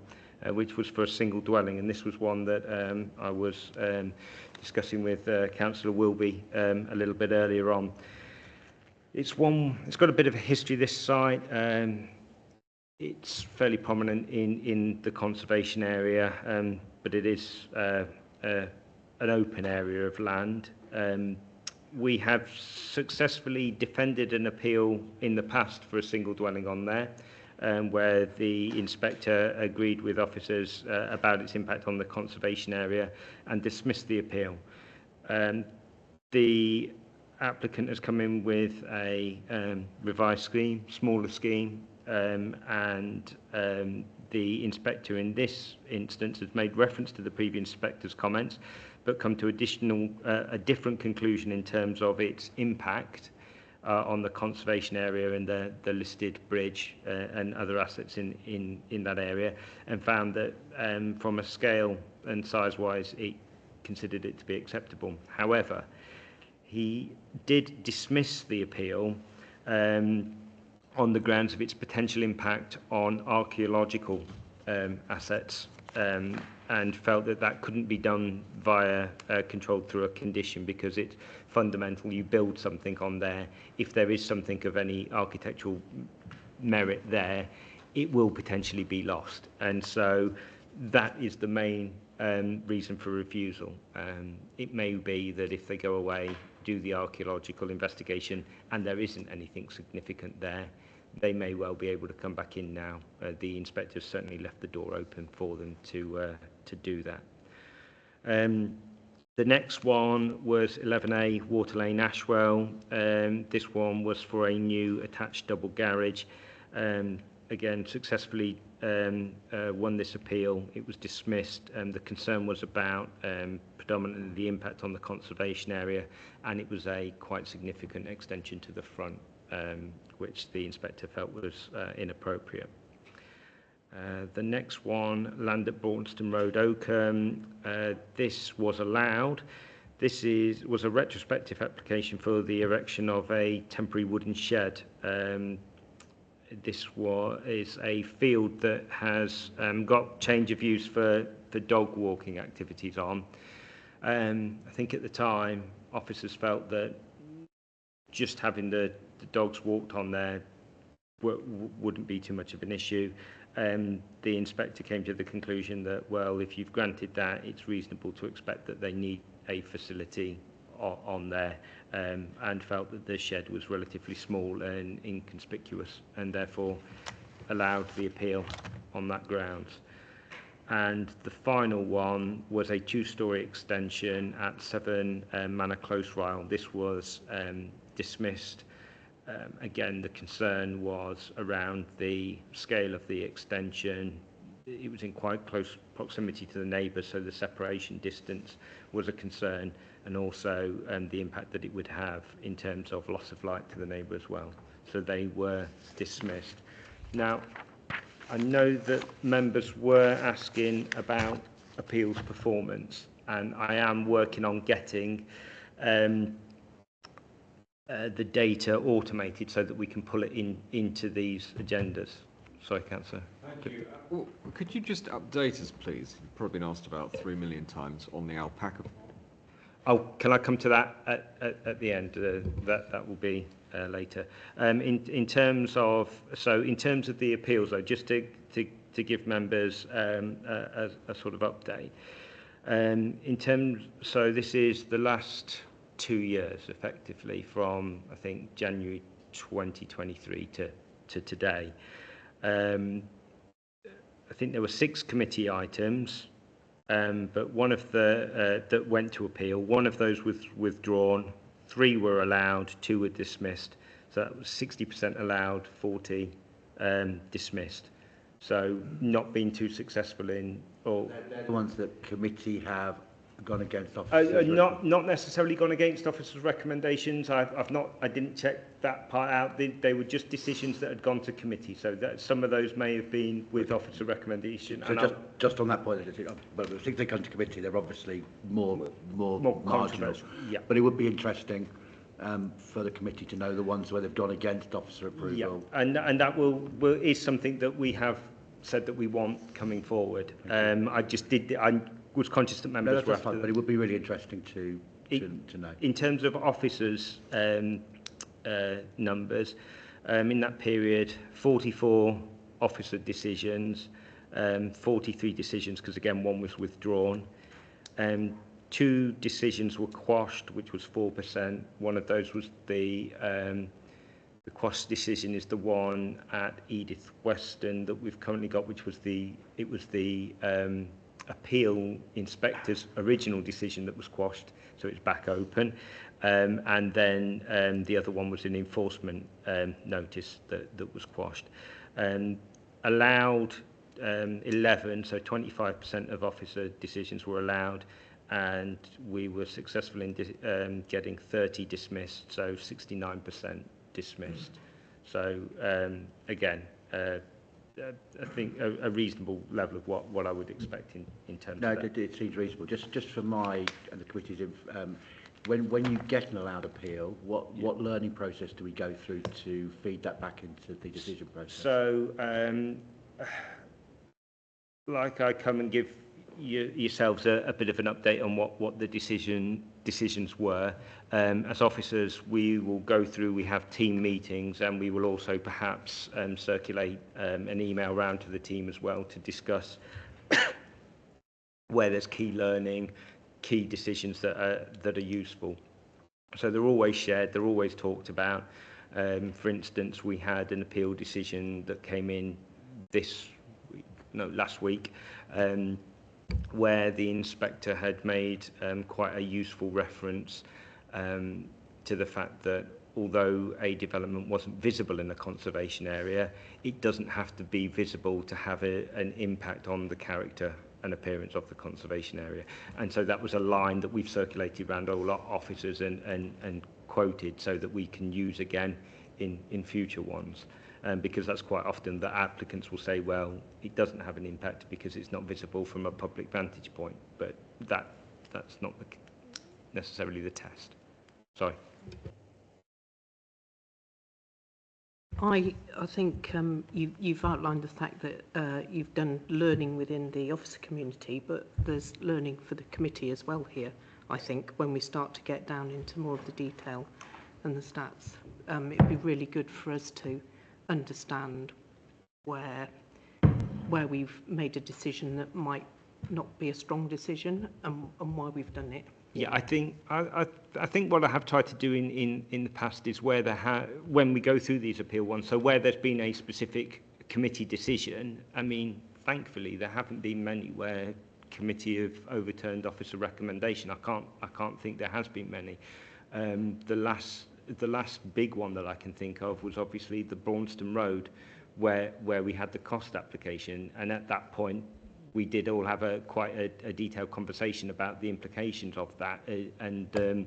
which was for a single dwelling, and this was one that I was discussing with Councillor Wilby a little bit earlier on. It's got a bit of a history, this site. It's fairly prominent in the conservation area, but it is an open area of land. We have successfully defended an appeal in the past for a single dwelling on there, where the inspector agreed with officers about its impact on the conservation area and dismissed the appeal. The applicant has come in with a revised scheme, smaller scheme, and the inspector in this instance has made reference to the previous inspector's comments, but come to a different conclusion in terms of its impact on the conservation area and the listed bridge and other assets in that area, and found that from a scale and size-wise, it considered it to be acceptable. However, he did dismiss the appeal on the grounds of its potential impact on archaeological assets, and felt that that couldn't be done via controlled through a condition, because it's fundamental. You build something on there, if there is something of any architectural merit there, it will potentially be lost. And so that is the main reason for refusal. It may be that if they go away, do the archaeological investigation, and there isn't anything significant there, they may well be able to come back in now. The inspectors certainly left the door open for them to do that. The next one was 11A Water Lane Ashwell. This one was for a new attached double garage. Again, successfully won this appeal. It was dismissed. The concern was about predominantly the impact on the conservation area, and it was a quite significant extension to the front, which the inspector felt was inappropriate. The next one, land at Braunston Road, Oakham. This was allowed. This was a retrospective application for the erection of a temporary wooden shed. This is a field that has got change of use for dog walking activities on. I think at the time, officers felt that just having the dogs walked on there wouldn't be too much of an issue. The inspector came to the conclusion that, well, if you've granted that, it's reasonable to expect that they need a facility on there, and felt that the shed was relatively small and inconspicuous, and therefore allowed the appeal on that grounds. And the final one was a two-storey extension at 7 Manor Close, Ryle. This was dismissed. Again, the concern was around the scale of the extension. It was in quite close proximity to the neighbours, so the separation distance was a concern, and also the impact that it would have in terms of loss of light to the neighbour as well. So they were dismissed. Now, I know that members were asking about appeals performance, and I am working on getting the data automated so that we can pull it into these agendas. Sorry, Councillor. Thank you. Well, could you just update us, please? You've probably been asked about 3 million times on the alpaca. Oh, can I come to that at the end? That will be later. In terms of the appeals, though, just to give members a sort of update. So this is the last 2 years, effectively, from I think January 2023 to today. I think there were 6 committee items, but one of the that went to appeal. One of those was withdrawn. 3 were allowed. 2 were dismissed. So that was 60% allowed, 40 dismissed. So not been too successful in all. They're the ones that committee have gone against officers. Not necessarily gone against officers' recommendations. I didn't check that part out. They were just decisions that had gone to committee. So that some of those may have been with officer recommendation. So just on that point, but I think they come to committee. They're obviously more marginal. Yeah. But it would be interesting for the committee to know the ones where they've gone against officer approval. Yeah. And that is something that we have said that we want coming forward. I was conscious that members No, were that's after fine, but it would be really interesting to know. In terms of officers' numbers, in that period, 44 officer decisions, 43 decisions, because again, one was withdrawn. 2 decisions were quashed, which was 4%. One of those was the quashed decision is the one at Edith Weston that we've currently got, which was the appeal inspector's original decision that was quashed, so it's back open. And then the other one was an enforcement notice that was quashed. Allowed 11, so 25% of officer decisions were allowed, and we were successful in getting 30 dismissed, so 69% dismissed. So again, I think a reasonable level of what I would expect in terms of that. It seems reasonable. Just for my and the committee's when you get an allowed appeal, what learning process do we go through to feed that back into the decision process? So, like I come and give yourselves a bit of an update on what the decisions were. As officers, we will go through, we have team meetings, and we will also perhaps circulate an email round to the team as well to discuss where there's key learning, key decisions that are useful. So they're always shared, they're always talked about. For instance, we had an appeal decision that came in last week, where the inspector had made quite a useful reference to the fact that although a development wasn't visible in the conservation area, it doesn't have to be visible to have an impact on the character and appearance of the conservation area. And so that was a line that we've circulated around all our officers and quoted so that we can use again in future ones. Because that's quite often that applicants will say, well, it doesn't have an impact because it's not visible from a public vantage point, but that's not necessarily the test. Sorry. I think you've outlined the fact that you've done learning within the officer community, but there's learning for the committee as well here, I think, when we start to get down into more of the detail and the stats. It'd be really good for us to understand where we've made a decision that might not be a strong decision and why we've done it. Yeah, I think what I have tried to do in the past is where when we go through these appeal ones, so where there's been a specific committee decision, I mean, thankfully there haven't been many where committee have overturned officer recommendation. I can't think there has been many. The last big one that I can think of was obviously the Braunston Road, where we had the cost application, and at that point we did all have quite a detailed conversation about the implications of that and the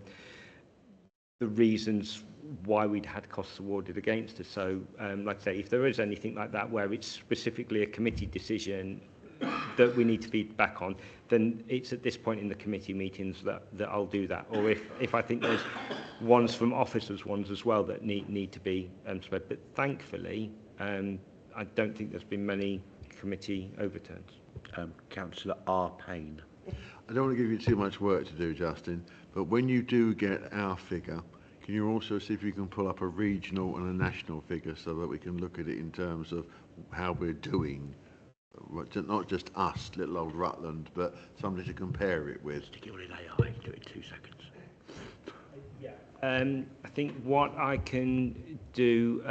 reasons why we'd had costs awarded against us. So, like I say, if there is anything like that where it's specifically a committee decision that we need to feed back on, then it's at this point in the committee meetings that I'll do that. Or if I think there's ones from officers ones as well that need to be spread. But thankfully, I don't think there's been many committee overturns. Councillor R. Payne. I don't want to give you too much work to do, Justin, but when you do get our figure, can you also see if you can pull up a regional and a national figure so that we can look at it in terms of how we're doing? Not just us, little old Rutland, but somebody to compare it with. Stick it all in AI, do it in 2 seconds. I think what I can do,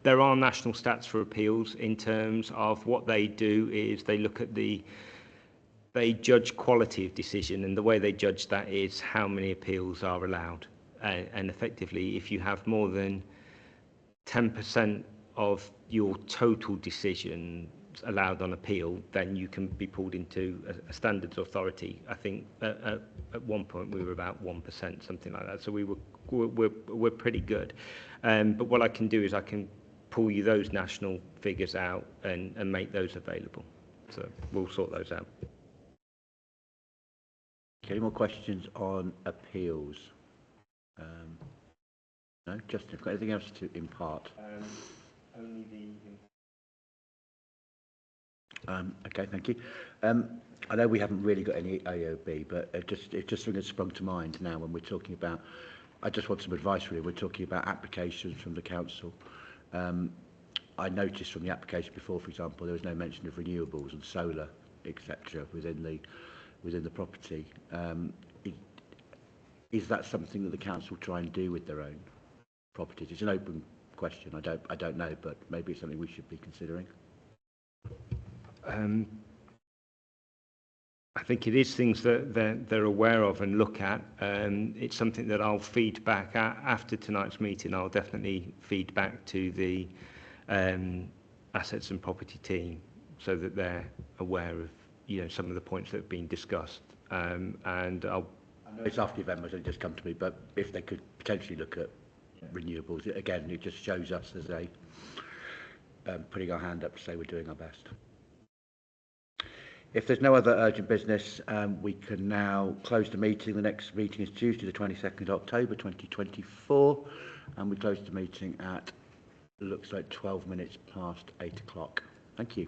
there are national stats for appeals in terms of what they do is they look at they judge quality of decision, and the way they judge that is how many appeals are allowed. And effectively, if you have more than 10% of your total decisions allowed on appeal, then you can be pulled into a standards authority. I think at one point we were about 1%, something like that. So we're pretty good. But what I can do is I can pull you those national figures out and make those available. So we'll sort those out. Any more questions on appeals? No? Justin, have you got anything else to impart? Only Okay, thank you. I know we haven't really got any AOB, but it just something that's sprung to mind now when we're talking about, I just want some advice really, we're talking about applications from the council. I noticed from the application before, for example, there was no mention of renewables and solar, etc. within the property. Is that something that the council try and do with their own properties? It's an open question. I don't know, but maybe it's something we should be considering. I think it is things that they're aware of and look at. It's something that I'll feed back after tonight's meeting. I'll definitely feed back to the assets and property team so that they're aware of, you know, some of the points that have been discussed. And I know it's after the event, but it just come to me, but if they could potentially look at renewables, again, it just shows us as a putting our hand up to say we're doing our best. If there's no other urgent business, we can now close the meeting. The next meeting is Tuesday, the 22nd of October 2024, and we close the meeting at, looks like 12 minutes past 8 o'clock. Thank you.